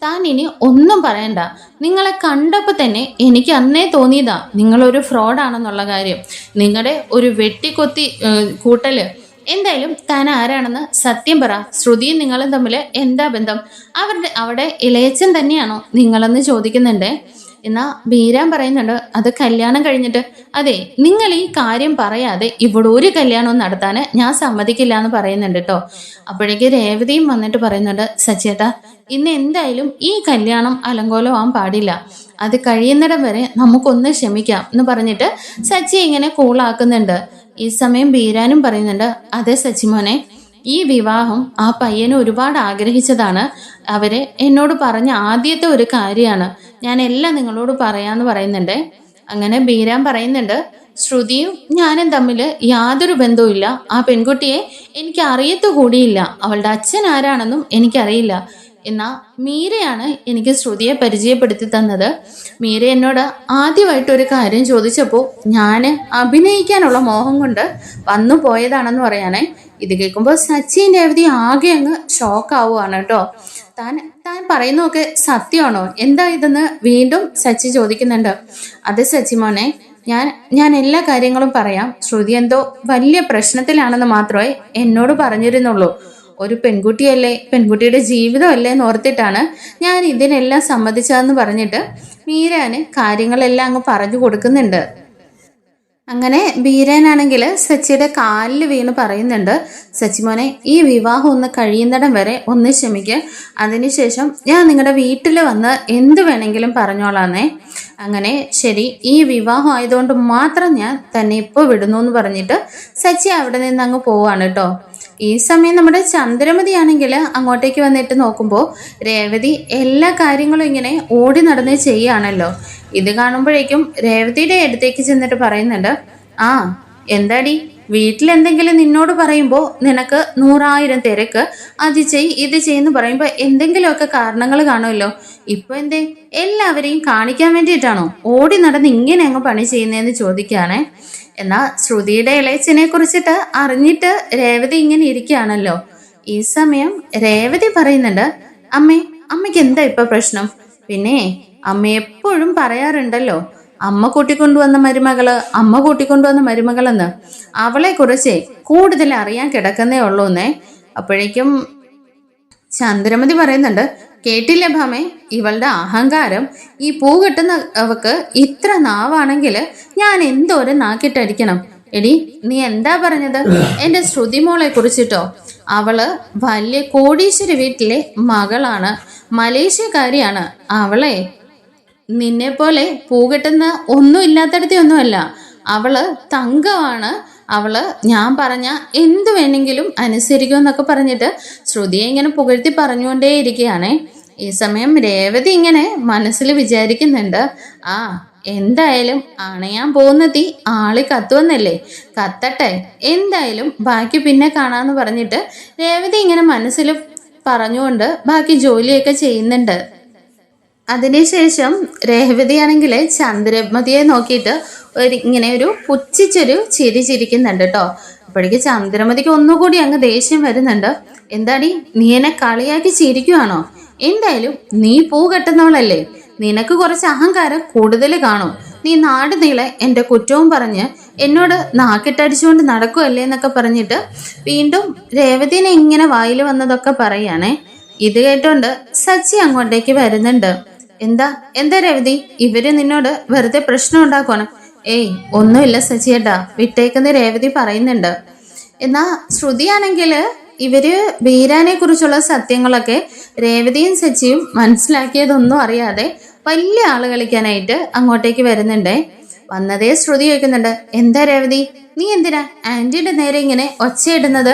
താൻ ഇനി ഒന്നും പറയണ്ട, നിങ്ങളെ കണ്ടപ്പോൾ തന്നെ എനിക്ക് അന്നേ തോന്നിയതാ നിങ്ങളൊരു ഫ്രോഡാണെന്നുള്ള കാര്യം. നിങ്ങളുടെ ഒരു വെട്ടിക്കൊത്തി കൂട്ടല്. എന്തായാലും താൻ ആരാണെന്ന് സത്യം പറ, ശ്രുതിയും നിങ്ങളും തമ്മിൽ എന്താ ബന്ധം? അവിടെ ഇളയച്ചൻ തന്നെയാണോ നിങ്ങളെന്ന് ചോദിക്കുന്നുണ്ടേ. എന്നാ ബീരാൻ പറയുന്നുണ്ട്, അത് കല്യാണം കഴിഞ്ഞിട്ട്. അതെ, നിങ്ങൾ ഈ കാര്യം പറയാതെ ഇവിടെ ഒരു കല്യാണവും നടത്താൻ ഞാൻ സമ്മതിക്കില്ല എന്ന് പറയുന്നുണ്ട് കേട്ടോ. അപ്പോഴേക്ക് രേവതിയും വന്നിട്ട് പറയുന്നുണ്ട്, സച്ചേട്ടാ, ഇന്ന് എന്തായാലും ഈ കല്യാണം അലങ്കോലമാവാൻ പാടില്ല, അത് കഴിയുന്നിടം വരെ നമുക്കൊന്ന് ക്ഷമിക്കാം എന്ന് പറഞ്ഞിട്ട് സച്ചി ഇങ്ങനെ കൂളാക്കുന്നുണ്ട്. ഈ സമയം ബീരാനും പറയുന്നുണ്ട്, അതെ സച്ചിമോനെ, ഈ വിവാഹം ആ പയ്യന് ഒരുപാട് ആഗ്രഹിച്ചതാണ്. അവര് എന്നോട് പറഞ്ഞ ആദ്യത്തെ ഒരു കാര്യമാണ്, ഞാൻ എല്ലാം നിങ്ങളോട് പറയാന്ന് പറയുന്നുണ്ട്. അങ്ങനെ ബീരാൻ പറയുന്നുണ്ട്, ശ്രുതിയും ഞാനും തമ്മിൽ യാതൊരു ബന്ധവുമില്ല. ആ പെൺകുട്ടിയെ എനിക്ക് അറിയത്തു കൂടിയില്ല, അവളുടെ അച്ഛൻ ആരാണെന്നും എനിക്കറിയില്ല. എന്നാ മീരയാണ് എനിക്ക് ശ്രുതിയെ പരിചയപ്പെടുത്തി തന്നത്. മീര എന്നോട് ആദ്യമായിട്ടൊരു കാര്യം ചോദിച്ചപ്പോൾ ഞാൻ അഭിനയിക്കാനുള്ള മോഹം കൊണ്ട് വന്നു പോയതാണെന്ന് പറയാനേ. ഇത് കേൾക്കുമ്പോൾ സച്ചിൻ രേവതി ആകെ അങ്ങ് ഷോക്കാവുകയാണ് കേട്ടോ. താൻ പറയുന്നതൊക്കെ സത്യമാണോ? എന്താ ഇതെന്ന് വീണ്ടും സച്ചി ചോദിക്കുന്നുണ്ട്. അതെ സച്ചി മോനെ, ഞാൻ എല്ലാ കാര്യങ്ങളും പറയാം. ശ്രുതി എന്തോ വലിയ പ്രശ്നത്തിലാണെന്ന് മാത്രമേ എന്നോട് പറഞ്ഞിരുന്നുള്ളൂ. ഒരു പെൺകുട്ടിയല്ലേ, പെൺകുട്ടിയുടെ ജീവിതമല്ലേ എന്ന് ഓർത്തിട്ടാണ് ഞാൻ ഇതിനെല്ലാം സമ്മതിച്ചതെന്ന് പറഞ്ഞിട്ട് മീരാന് കാര്യങ്ങളെല്ലാം അങ്ങ് പറഞ്ഞു കൊടുക്കുന്നുണ്ട്. അങ്ങനെ ബീരാനാണെങ്കിൽ സച്ചിയുടെ കാലിൽ വീണ് പറയുന്നുണ്ട്, സച്ചിമോനെ, ഈ വിവാഹം ഒന്ന് കഴിയുന്നിടം വരെ ഒന്ന് ക്ഷമിക്കുക, അതിനുശേഷം ഞാൻ നിങ്ങളുടെ വീട്ടിൽ വന്ന് എന്ത് വേണമെങ്കിലും പറഞ്ഞോളാന്നേ. അങ്ങനെ ശരി, ഈ വിവാഹം ആയതുകൊണ്ട് മാത്രം ഞാൻ തന്നെ ഇപ്പോൾ വിടുന്നു എന്ന് പറഞ്ഞിട്ട് സച്ചി അവിടെ നിന്ന് അങ്ങ് പോവാണ് കേട്ടോ. ഈ സമയം നമ്മുടെ ചന്ദ്രമതി ആണെങ്കിൽ അങ്ങോട്ടേക്ക് വന്നിട്ട് നോക്കുമ്പോൾ രേവതി എല്ലാ കാര്യങ്ങളും ഇങ്ങനെ ഓടി നടന്ന് ചെയ്യുകയാണല്ലോ. ഇത് കാണുമ്പോഴേക്കും രേവതിയുടെ അടുത്തേക്ക് ചെന്നിട്ട് പറയുന്നുണ്ട്, ആ എന്താടി, വീട്ടിലെന്തെങ്കിലും നിന്നോട് പറയുമ്പോൾ നിനക്ക് 100,000 തിരക്ക്, അത് ഇത് ചെയ്യുന്നു പറയുമ്പോൾ എന്തെങ്കിലുമൊക്കെ കാരണങ്ങൾ കാണുമല്ലോ. ഇപ്പൊ എന്തേ എല്ലാവരെയും കാണിക്കാൻ വേണ്ടിയിട്ടാണോ ഓടി നടന്ന് ഇങ്ങനെ അങ്ങ് പണി ചെയ്യുന്നതെന്ന് ചോദിക്കുകയാണേ. എന്നാ ശ്രുതിയുടെ ഇളയച്ചനെ കുറിച്ചിട്ട് അറിഞ്ഞിട്ട് രേവതി ഇങ്ങനെ ഇരിക്കുകയാണല്ലോ. ഈ സമയം രേവതി പറയുന്നുണ്ട്, അമ്മയ്ക്ക് എന്താ ഇപ്പൊ പ്രശ്നം? പിന്നെ അമ്മ എപ്പോഴും പറയാറുണ്ടല്ലോ, അമ്മ കൂട്ടിക്കൊണ്ടുവന്ന മരുമകളെന്ന്. അവളെ കുറിച്ച് കൂടുതൽ അറിയാൻ കിടക്കുന്നേ ഉള്ളൂന്നേ. അപ്പോഴേക്കും ചന്ദ്രമതി പറയുന്നുണ്ട്, കേട്ടില്ലേ ഭാമേ, ഇവളുടെ അഹങ്കാരം. ഈ പൂ കിട്ടുന്ന അവക്ക് ഇത്ര നാവാണെങ്കിൽ ഞാൻ എന്തോരം നാക്കിട്ടടിക്കണം. എടി, നീ എന്താ പറഞ്ഞത് എന്റെ ശ്രുതിമോളെ കുറിച്ചിട്ടോ? അവള് വലിയ കോടീശ്വരി വീട്ടിലെ മകളാണ്, മലേഷ്യക്കാരിയാണ്. അവളെ നിന്നെ പോലെ പൂ കിട്ടുന്ന ഒന്നും ഇല്ലാത്തടത്തൊന്നുമല്ല. അവള് തങ്കമാണ്. അവള് ഞാൻ പറഞ്ഞ എന്തു വേണമെങ്കിലും അനുസരിക്കുമെന്നൊക്കെ പറഞ്ഞിട്ട് ശ്രുതിയെ ഇങ്ങനെ പുകഴ്ത്തി പറഞ്ഞുകൊണ്ടേ ഇരിക്കുകയാണേ. ഈ സമയം രേവതി ഇങ്ങനെ മനസ്സിൽ വിചാരിക്കുന്നുണ്ട്, എന്തായാലും അണയാൻ പോകുന്ന തീ ആളി കത്തുവന്നല്ലേ, കത്തട്ടെ, എന്തായാലും ബാക്കി പിന്നെ കാണാന്ന് പറഞ്ഞിട്ട് രേവതി ഇങ്ങനെ മനസ്സിൽ പറഞ്ഞുകൊണ്ട് ബാക്കി ജോലിയൊക്കെ ചെയ്യുന്നുണ്ട്. അതിനുശേഷം രേവതിയാണെങ്കിൽ ചന്ദ്രമതിയെ നോക്കിയിട്ട് ഇങ്ങനെ ഒരു പുച്ഛിച്ചൊരു ചിരിക്കുന്നുണ്ട് കേട്ടോ. അപ്പോഴേക്ക് ചന്ദ്രമതിക്ക് ഒന്നുകൂടി അങ്ങ് ദേഷ്യം വരുന്നുണ്ട്. എന്താടി, നീ എന്നെ കളിയാക്കി ചിരിക്കുവാണോ? എന്തായാലും നീ പൂ കെട്ടുന്നവളല്ലേ, നിനക്ക് കുറച്ച് അഹങ്കാരം കൂടുതൽ കാണും. നീ നാട് നീളെ എൻ്റെ കുറ്റവും പറഞ്ഞ് എന്നോട് നാക്കിട്ടടിച്ചുകൊണ്ട് നടക്കുമല്ലേ എന്നൊക്കെ പറഞ്ഞിട്ട് വീണ്ടും രേവതിനെ ഇങ്ങനെ വായിൽ വന്നതൊക്കെ പറയാണേ. ഇത് കേട്ടോണ്ട് സച്ചി അങ്ങോട്ടേക്ക് വരുന്നുണ്ട്. എന്താ രേവതി, ഇവര് നിന്നോട് വെറുതെ പ്രശ്നം ഉണ്ടാക്കുവാണ്? ഏയ് ഒന്നുമില്ല സച്ചിയേട്ടാ, വിട്ടേക്കെന്ന് രേവതി പറയുന്നുണ്ട്. എന്നാ ശ്രുതിയാണെങ്കിൽ ഇവര് വീരാനെ കുറിച്ചുള്ള സത്യങ്ങളൊക്കെ രേവതിയും സച്ചിയും മനസ്സിലാക്കിയതൊന്നും അറിയാതെ വലിയ ആള് കളിക്കാനായിട്ട് അങ്ങോട്ടേക്ക് വരുന്നുണ്ടേ. വന്നതേ ശ്രുതി ചോദിക്കുന്നുണ്ട്, എന്താ രേവതി, നീ എന്തിനാ ആന്റിയുടെ നേരെ ഇങ്ങനെ ഒച്ചയിടുന്നത്?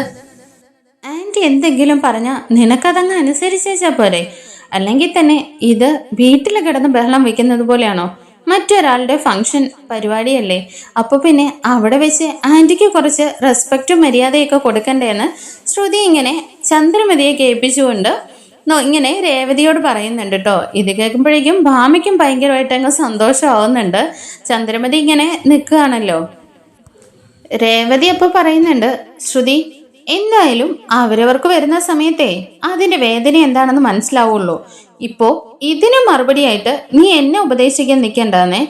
ആന്റി എന്തെങ്കിലും പറഞ്ഞാ നിനക്കതങ്ങ് അനുസരിച്ചേച്ചാ പോരെ? അല്ലെങ്കിൽ തന്നെ ഇത് വീട്ടിൽ കിടന്ന് ബഹളം വെക്കുന്നത് പോലെയാണോ? മറ്റൊരാളുടെ ഫംഗ്ഷൻ പരിപാടിയല്ലേ, അപ്പോൾ പിന്നെ അവിടെ വെച്ച് ആന്റിക്ക് കുറച്ച് റെസ്പെക്റ്റും മര്യാദയൊക്കെ കൊടുക്കണ്ടേന്ന് ശ്രുതി ഇങ്ങനെ ചന്ദ്രമതിയെ കേൾപ്പിച്ചുകൊണ്ട് ഇങ്ങനെ രേവതിയോട് പറയുന്നുണ്ട് കേട്ടോ. ഇത് കേൾക്കുമ്പോഴേക്കും ഭാമിക്കും ഭയങ്കരമായിട്ട് അങ്ങ് സന്തോഷമാവുന്നുണ്ട്. ചന്ദ്രമതി ഇങ്ങനെ നിൽക്കുകയാണല്ലോ. രേവതി അപ്പോൾ പറയുന്നുണ്ട്, ശ്രുതി, എന്തായാലും അവരവർക്ക് വരുന്ന സമയത്തെ അതിന്റെ വേദന എന്താണെന്ന് മനസ്സിലാവുള്ളൂ. ഇപ്പോ ഇതിന് മറുപടിയായിട്ട് നീ എന്നെ ഉപദേശിക്കാൻ നിൽക്കണ്ടെന്നേ.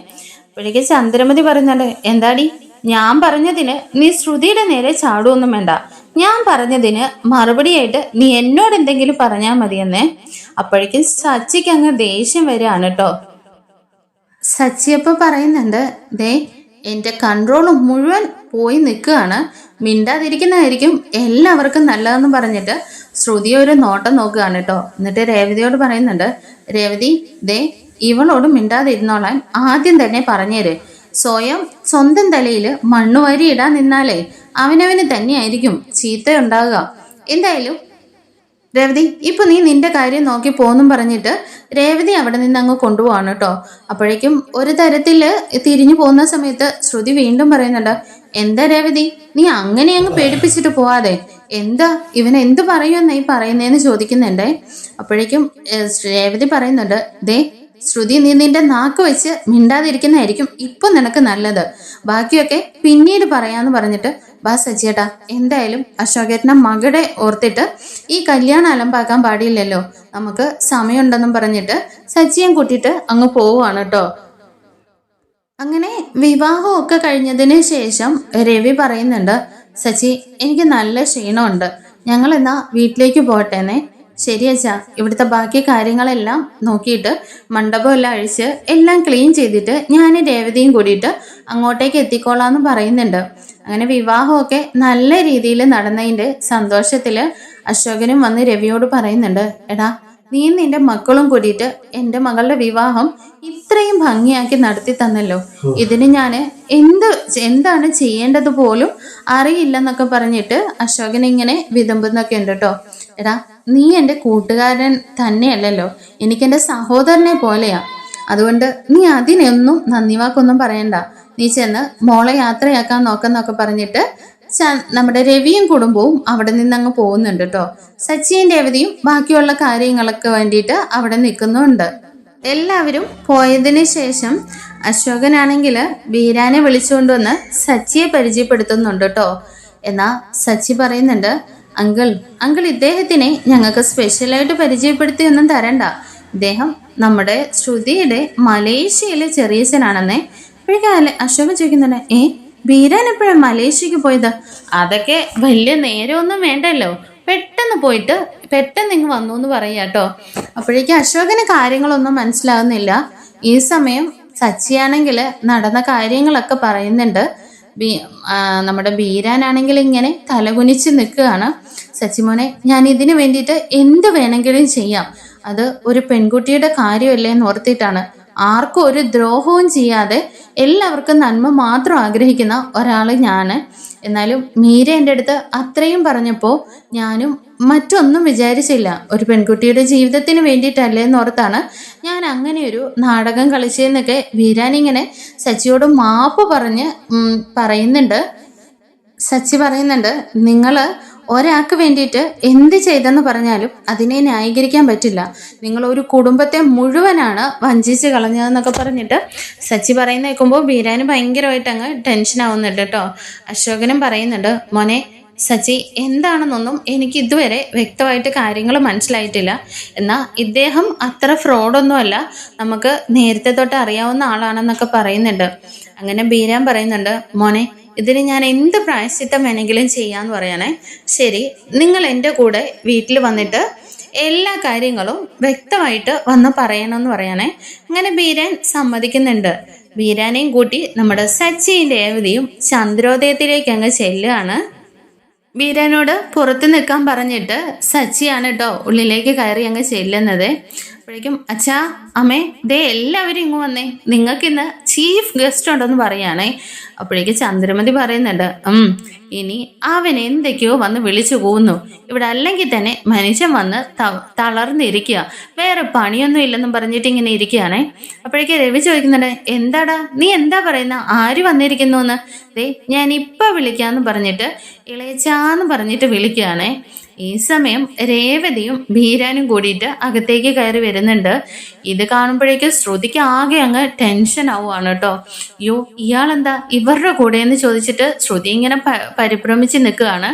അപ്പോഴേക്ക് ചന്ദ്രമതി പറയുന്നുണ്ട്, എന്താടി, ഞാൻ പറഞ്ഞതിന് നീ ശ്രുതിയുടെ നേരെ ചാടുവൊന്നും വേണ്ട. ഞാൻ പറഞ്ഞതിന് മറുപടിയായിട്ട് നീ എന്നോട് എന്തെങ്കിലും പറഞ്ഞാൽ മതിയെന്നേ. അപ്പോഴേക്കും സച്ചിക്ക് അങ്ങ് ദേഷ്യം വരികയാണ് കേട്ടോ. സച്ചി അപ്പോൾ പറയുന്നുണ്ട്, ദേ എൻ്റെ കൺട്രോൾ മുഴുവൻ പോയി നിൽക്കുകയാണ്, മിണ്ടാതിരിക്കുന്നതായിരിക്കും എല്ലാവർക്കും നല്ലതെന്ന് പറഞ്ഞിട്ട് ശ്രുതിയെ ഒരു നോട്ടം നോക്കുകയാണ് കേട്ടോ. എന്നിട്ട് രേവതിയോട് പറയുന്നുണ്ട്, രേവതി, ദേ ഇവളോട് മിണ്ടാതിരുന്നോളാൻ ആദ്യം തന്നെ പറഞ്ഞേര്. സ്വന്തം തലയിൽ മണ്ണുവാരി ഇടാൻ നിന്നാലേ അവനവന് തന്നെയായിരിക്കും ചീത്തയുണ്ടാകുക. എന്തായാലും രേവതി, ഇപ്പൊ നീ നിന്റെ കാര്യം നോക്കി പോന്നും പറഞ്ഞിട്ട് രേവതി അവിടെ നിന്ന് അങ്ങ് കൊണ്ടുപോവാണ് കേട്ടോ. അപ്പോഴേക്കും ഒരു തരത്തില് തിരിഞ്ഞു പോകുന്ന സമയത്ത് ശ്രുതി വീണ്ടും പറയുന്നുണ്ട്, എന്താ രേവതി, നീ അങ്ങനെ അങ്ങ് പേടിപ്പിച്ചിട്ട് പോവാതെ, എന്താ ഇവൻ എന്ത് പറയുമെന്നായി പറയുന്നതെന്ന് ചോദിക്കുന്നുണ്ടേ. അപ്പോഴേക്കും രേവതി പറയുന്നുണ്ട്, ദേ ശ്രുതി, നീ നിന്റെ നാക്ക് വെച്ച് മിണ്ടാതിരിക്കുന്നതായിരിക്കും ഇപ്പൊ നിനക്ക് നല്ലത്, ബാക്കിയൊക്കെ പിന്നീട് പറയാന്ന് പറഞ്ഞിട്ട് ബാ സച്ചിയേട്ടാ, എന്തായാലും അശോകേട്ടനെ മകളുടെ ഓർത്തിട്ട് ഈ കല്യാണം അലമ്പാക്കാൻ പാടില്ലല്ലോ, നമുക്ക് സമയമുണ്ടെന്നും പറഞ്ഞിട്ട് സച്ചിയെ കൂട്ടിയിട്ട് അങ്ങ് പോവുകയാണ് കേട്ടോ. അങ്ങനെ വിവാഹമൊക്കെ കഴിഞ്ഞതിന് ശേഷം രവി പറയുന്നുണ്ട്, സച്ചി, എനിക്ക് നല്ല ക്ഷീണമുണ്ട്, ഞങ്ങൾ എന്നാ വീട്ടിലേക്ക് പോട്ടെന്നേ. ശരിയച്ചാ, ഇവിടുത്തെ ബാക്കി കാര്യങ്ങളെല്ലാം നോക്കിയിട്ട് മണ്ഡപം എല്ലാം അഴിച്ച് എല്ലാം ക്ലീൻ ചെയ്തിട്ട് ഞാൻ രേവതിയും കൂടിയിട്ട് അങ്ങോട്ടേക്ക് എത്തിക്കോളാന്ന് പറയുന്നുണ്ട്. അങ്ങനെ വിവാഹമൊക്കെ നല്ല രീതിയിൽ നടന്നതിൻ്റെ സന്തോഷത്തിൽ അശോകനും വന്ന് രവിയോട് പറയുന്നുണ്ട്, എടാ, നീ നിന്റെ മക്കളും കൂടിയിട്ട് എൻ്റെ മകളുടെ വിവാഹം ഇത്രയും ഭംഗിയാക്കി നടത്തി തന്നല്ലോ, ഇതിന് ഞാൻ എന്താണ് ചെയ്യേണ്ടത് പോലും അറിയില്ലെന്നൊക്കെ പറഞ്ഞിട്ട് അശോകൻ ഇങ്ങനെ വിതുമ്പുന്നൊക്കെ ഉണ്ട് കേട്ടോ. എടാ, നീ എൻ്റെ കൂട്ടുകാരൻ തന്നെയല്ലല്ലോ, എനിക്കെൻ്റെ സഹോദരനെ പോലെയാ, അതുകൊണ്ട് നീ അതിനൊന്നും നന്ദി വാക്കൊന്നും പറയണ്ട, നീ ചെന്ന് മോളെ യാത്രയാക്കാൻ നോക്കെന്നൊക്കെ പറഞ്ഞിട്ട് നമ്മുടെ രവിയും കുടുംബവും അവിടെ നിന്ന് അങ്ങ് പോകുന്നുണ്ട് കേട്ടോ. സച്ചിയും രേവതിയും ബാക്കിയുള്ള കാര്യങ്ങളൊക്കെ വേണ്ടിയിട്ട് അവിടെ നിൽക്കുന്നുണ്ട്. എല്ലാവരും പോയതിന് ശേഷം അശോകനാണെങ്കിൽ ബീരാനെ വിളിച്ചുകൊണ്ടുവന്ന് സച്ചിയെ പരിചയപ്പെടുത്തുന്നുണ്ട് കേട്ടോ. എന്നാ സച്ചി പറയുന്നുണ്ട്, അങ്കിൾ ഇദ്ദേഹത്തിനെ ഞങ്ങൾക്ക് സ്പെഷ്യലായിട്ട് പരിചയപ്പെടുത്തിയൊന്നും തരണ്ട. ഇദ്ദേഹം നമ്മുടെ ശ്രുതിയുടെ മലേഷ്യയിലെ ചെറിയച്ഛനാണെന്നേ. ഇപ്പോഴേക്കും അശോകൻ ചോദിക്കുന്നുണ്ട്, ബീരാൻ എപ്പോഴാണ് മലേഷ്യക്ക് പോയത്? അതൊക്കെ വലിയ നേരമൊന്നും വേണ്ടല്ലോ, പെട്ടെന്ന് പോയിട്ട് പെട്ടെന്ന് ഇങ്ങ് വന്നു എന്ന് പറയാട്ടോ. അപ്പോഴേക്കും അശോകന് കാര്യങ്ങളൊന്നും മനസ്സിലാവുന്നില്ല. ഈ സമയം സച്ചിയാണെങ്കിൽ നടന്ന കാര്യങ്ങളൊക്കെ പറയുന്നുണ്ട്. നമ്മുടെ ബീരാനാണെങ്കിൽ ഇങ്ങനെ തലകുനിച്ച് നിൽക്കുകയാണ്. സച്ചിമോനെ, ഞാൻ ഇതിനു വേണ്ടിയിട്ട് എന്ത് വേണമെങ്കിലും ചെയ്യാം. അത് ഒരു പെൺകുട്ടിയുടെ കാര്യമല്ലേ എന്ന് ഓർത്തിട്ടാണ്. ആർക്കും ഒരു ദ്രോഹവും ചെയ്യാതെ എല്ലാവർക്കും നന്മ മാത്രം ആഗ്രഹിക്കുന്ന ഒരാൾ ഞാൻ. എന്നാലും മീര എൻ്റെ അടുത്ത് അത്രയും പറഞ്ഞപ്പോൾ ഞാനും മറ്റൊന്നും വിചാരിച്ചില്ല. ഒരു പെൺകുട്ടിയുടെ ജീവിതത്തിന് വേണ്ടിയിട്ടല്ലേ എന്നോർത്താണ് ഞാൻ അങ്ങനെ ഒരു നാടകം കളിച്ചതെന്നൊക്കെ വീരാനിങ്ങനെ സച്ചിയോട് മാപ്പ് പറയുന്നുണ്ട്. സച്ചി പറയുന്നുണ്ട്, നിങ്ങൾ ഒരാൾക്ക് വേണ്ടിയിട്ട് എന്ത് ചെയ്തെന്ന് പറഞ്ഞാലും അതിനെ ന്യായീകരിക്കാൻ പറ്റില്ല. നിങ്ങൾ ഒരു കുടുംബത്തെ മുഴുവനാണ് വഞ്ചിച്ച് കളഞ്ഞതെന്നൊക്കെ പറഞ്ഞിട്ട് സച്ചി പറയുന്ന കേൾക്കുമ്പോൾ ബീരാന് ഭയങ്കരമായിട്ട് അങ്ങ് ടെൻഷൻ ആവുന്നുണ്ട് കേട്ടോ. അശോകനും പറയുന്നുണ്ട്, മോനെ സച്ചി എന്താണെന്നൊന്നും എനിക്ക് ഇതുവരെ വ്യക്തമായിട്ട് കാര്യങ്ങൾ മനസ്സിലായിട്ടില്ല. എന്നാൽ ഇദ്ദേഹം അത്ര ഫ്രോഡൊന്നുമല്ല, നമുക്ക് നേരത്തെ തൊട്ട് അറിയാവുന്ന ആളാണെന്നൊക്കെ പറയുന്നുണ്ട്. അങ്ങനെ ബീരാൻ പറയുന്നുണ്ട്, മോനെ ഇതിന് ഞാൻ എന്ത് പ്രായശ്ചിത്തം വേണമെങ്കിലും ചെയ്യാന്ന് പറയണേ. ശരി, നിങ്ങൾ എൻ്റെ കൂടെ വീട്ടിൽ വന്നിട്ട് എല്ലാ കാര്യങ്ങളും വ്യക്തമായിട്ട് വന്ന് പറയണമെന്ന് പറയണേ. അങ്ങനെ ബീരാൻ സമ്മതിക്കുന്നുണ്ട്. ബീരാനെയും കൂട്ടി നമ്മുടെ സച്ചിയും രേവതിയും ചന്ദ്രോദയത്തിലേക്ക് അങ്ങ് ചെല്ലുകയാണ്. ബീരാനോട് പുറത്ത് നിൽക്കാൻ പറഞ്ഞിട്ട് സച്ചിയാണ് കേട്ടോ ഉള്ളിലേക്ക് കയറി അങ്ങ് ചെല്ലുന്നത്. അപ്പോഴേക്കും അച്ഛാ അമ്മേ ദേ എല്ലാവരും ഇങ്ങ് വന്നേ, നിങ്ങൾക്ക് ഇന്ന് ചീഫ് ഗസ്റ്റ് ഉണ്ടെന്ന് പറയാണേ. അപ്പോഴേക്ക് ചന്ദ്രമതി പറയുന്നുണ്ട്, ഇനി അവൻ എന്തൊക്കെയോ വന്ന് വിളിച്ചു പോകുന്നു. ഇവിടെ അല്ലെങ്കിൽ തന്നെ മനുഷ്യൻ വന്ന് തളർന്നിരിക്കുക, വേറെ പണിയൊന്നും ഇല്ലെന്നും പറഞ്ഞിട്ട് ഇങ്ങനെ ഇരിക്കുകയാണേ. അപ്പോഴേക്ക് രവി ചോദിക്കുന്നുണ്ട്, എന്താടാ നീ എന്താ പറയുന്ന, ആര് വന്നിരിക്കുന്നു എന്ന്? ദേ ഞാൻ ഇപ്പം വിളിക്കാന്ന് പറഞ്ഞിട്ട് ഇളയച്ചാന്ന് പറഞ്ഞിട്ട് വിളിക്കുകയാണേ. ഈ സമയം രേവതിയും ബീരാനും കൂടിയിട്ട് അകത്തേക്ക് കയറി വരുന്നുണ്ട്. ഇത് കാണുമ്പോഴേക്ക് ശ്രുതിക്ക് ആകെ അങ്ങ് ടെൻഷൻ ആവുകയാണ് കേട്ടോ. അയ്യോ ഇയാളെന്താ ഇവരുടെ കൂടെ എന്ന് ചോദിച്ചിട്ട് ശ്രുതി ഇങ്ങനെ പരിഭ്രമിച്ച് നിൽക്കുകയാണ്.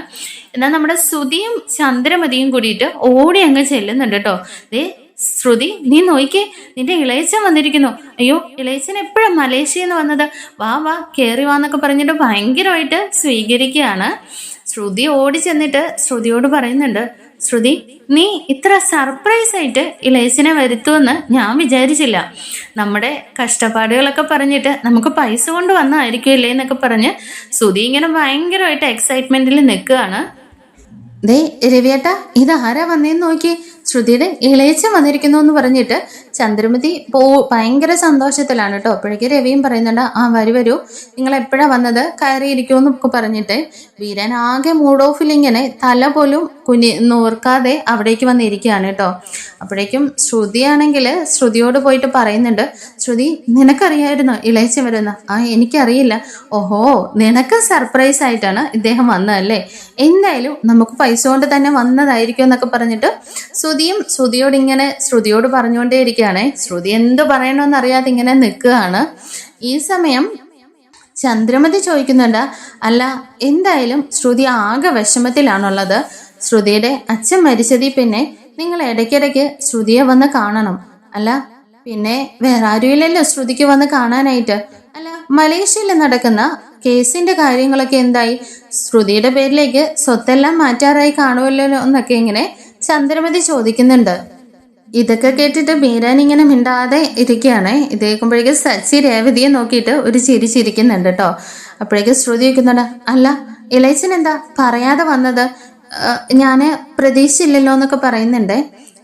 എന്നാൽ നമ്മുടെ ശ്രുതിയും ചന്ദ്രമതിയും കൂടിയിട്ട് ഓടി അങ്ങ് ചെല്ലുന്നുണ്ട് കേട്ടോ. ദേ ശ്രുതി നീ നോയിക്കേ, നിന്റെ ഇളയച്ചൻ വന്നിരിക്കുന്നു. അയ്യോ ഇളയച്ചൻ എപ്പോഴാണ് മലേഷ്യയിൽ നിന്ന് വന്നത്, വാ വാ കയറി വാന്നൊക്കെ പറഞ്ഞിട്ട് ഭയങ്കരമായിട്ട് സ്വീകരിക്കുകയാണ്. ശ്രുതി ഓടി ചെന്നിട്ട് ശ്രുതിയോട് പറയുന്നുണ്ട്, ശ്രുതി നീ ഇത്ര സർപ്രൈസ് ആയിട്ട് ഇളയച്ചനെ വരുത്തുമെന്ന് ഞാൻ വിചാരിച്ചില്ല. നമ്മുടെ കഷ്ടപ്പാടുകളൊക്കെ പറഞ്ഞിട്ട് നമുക്ക് പൈസ കൊണ്ട് വന്നതായിരിക്കുമല്ലേ എന്നൊക്കെ പറഞ്ഞ് ശ്രുതി ഇങ്ങനെ ഭയങ്കരമായിട്ട് എക്സൈറ്റ്മെന്റിൽ നിൽക്കുകയാണ്. ദേ രവിയേട്ടാ ഇതാരാ വന്നേന്ന് നോക്കി, ശ്രുതിയുടെ ഇളയച്ചൻ വന്നിരിക്കുന്നു എന്ന് പറഞ്ഞിട്ട് ചന്ദ്രമതി ഭയങ്കര സന്തോഷത്തിലാണ് കേട്ടോ. അപ്പോഴേക്ക് രവിയും പറയുന്നുണ്ട്, വരൂ നിങ്ങൾ എപ്പോഴാ വന്നത്, കയറിയിരിക്കുമെന്നൊക്കെ പറഞ്ഞിട്ട് വീരൻ ആകെ മൂഡ് ഓഫിലിങ്ങനെ തല പോലും നോർക്കാതെ അവിടേക്ക് വന്നിരിക്കുകയാണ് കേട്ടോ. അപ്പോഴേക്കും ശ്രുതിയാണെങ്കിൽ ശ്രുതിയോട് പോയിട്ട് പറയുന്നുണ്ട്, ശ്രുതി നിനക്കറിയായിരുന്നോ ഇളയച്ചൻ വരുന്ന? എനിക്കറിയില്ല. ഓഹോ നിനക്ക് സർപ്രൈസ് ആയിട്ടാണ് ഇദ്ദേഹം വന്നതല്ലേ, എന്തായാലും നമുക്ക് പൈസ കൊണ്ട് തന്നെ വന്നതായിരിക്കും എന്നൊക്കെ പറഞ്ഞിട്ട് ശ്രുതിയോട് പറഞ്ഞുകൊണ്ടേ ഇരിക്കുകയാണ്. ശ്രുതി എന്ത് പറയണമെന്ന് അറിയാതെ ഇങ്ങനെ നിൽക്കുകയാണ്. ഈ സമയം ചന്ദ്രമതി ചോദിക്കുന്നുണ്ട്, അല്ല എന്തായാലും ശ്രുതി ആകെ വിഷമത്തിലാണുള്ളത്. ശ്രുതിയുടെ അച്ഛൻ മരിച്ചതിൽ പിന്നെ നിങ്ങൾ ഇടയ്ക്കിടയ്ക്ക് ശ്രുതിയെ വന്ന് കാണണം. അല്ല പിന്നെ വേറെ ആരുമില്ലല്ലോ ശ്രുതിക്ക് വന്ന് കാണാനായിട്ട്. അല്ല മലേഷ്യയിൽ നടക്കുന്ന കേസിന്റെ കാര്യങ്ങളൊക്കെ എന്തായി? ശ്രുതിയുടെ പേരിലേക്ക് സ്വത്തെല്ലാം മാറ്റാറായി കാണുമല്ലോ എന്നൊക്കെ ഇങ്ങനെ ചന്ദ്രമതി ചോദിക്കുന്നുണ്ട്. ഇതൊക്കെ കേട്ടിട്ട് ബീരാൻ ഇങ്ങനെ മിണ്ടാതെ ഇരിക്കുകയാണ്. ഇത് കേൾക്കുമ്പോഴേക്കും സച്ചി രേവതിയെ നോക്കിയിട്ട് ഒരു ചിരി ചിരിക്കുന്നുണ്ട് കേട്ടോ. അപ്പോഴേക്കും ശ്രുതി വയ്ക്കുന്നുണ്ട്, അല്ല ഇളയച്ചൻ എന്താ പറയാതെ വന്നത്, ഞാൻ പ്രതീക്ഷിച്ചില്ലല്ലോ എന്നൊക്കെ പറയുന്നുണ്ട്.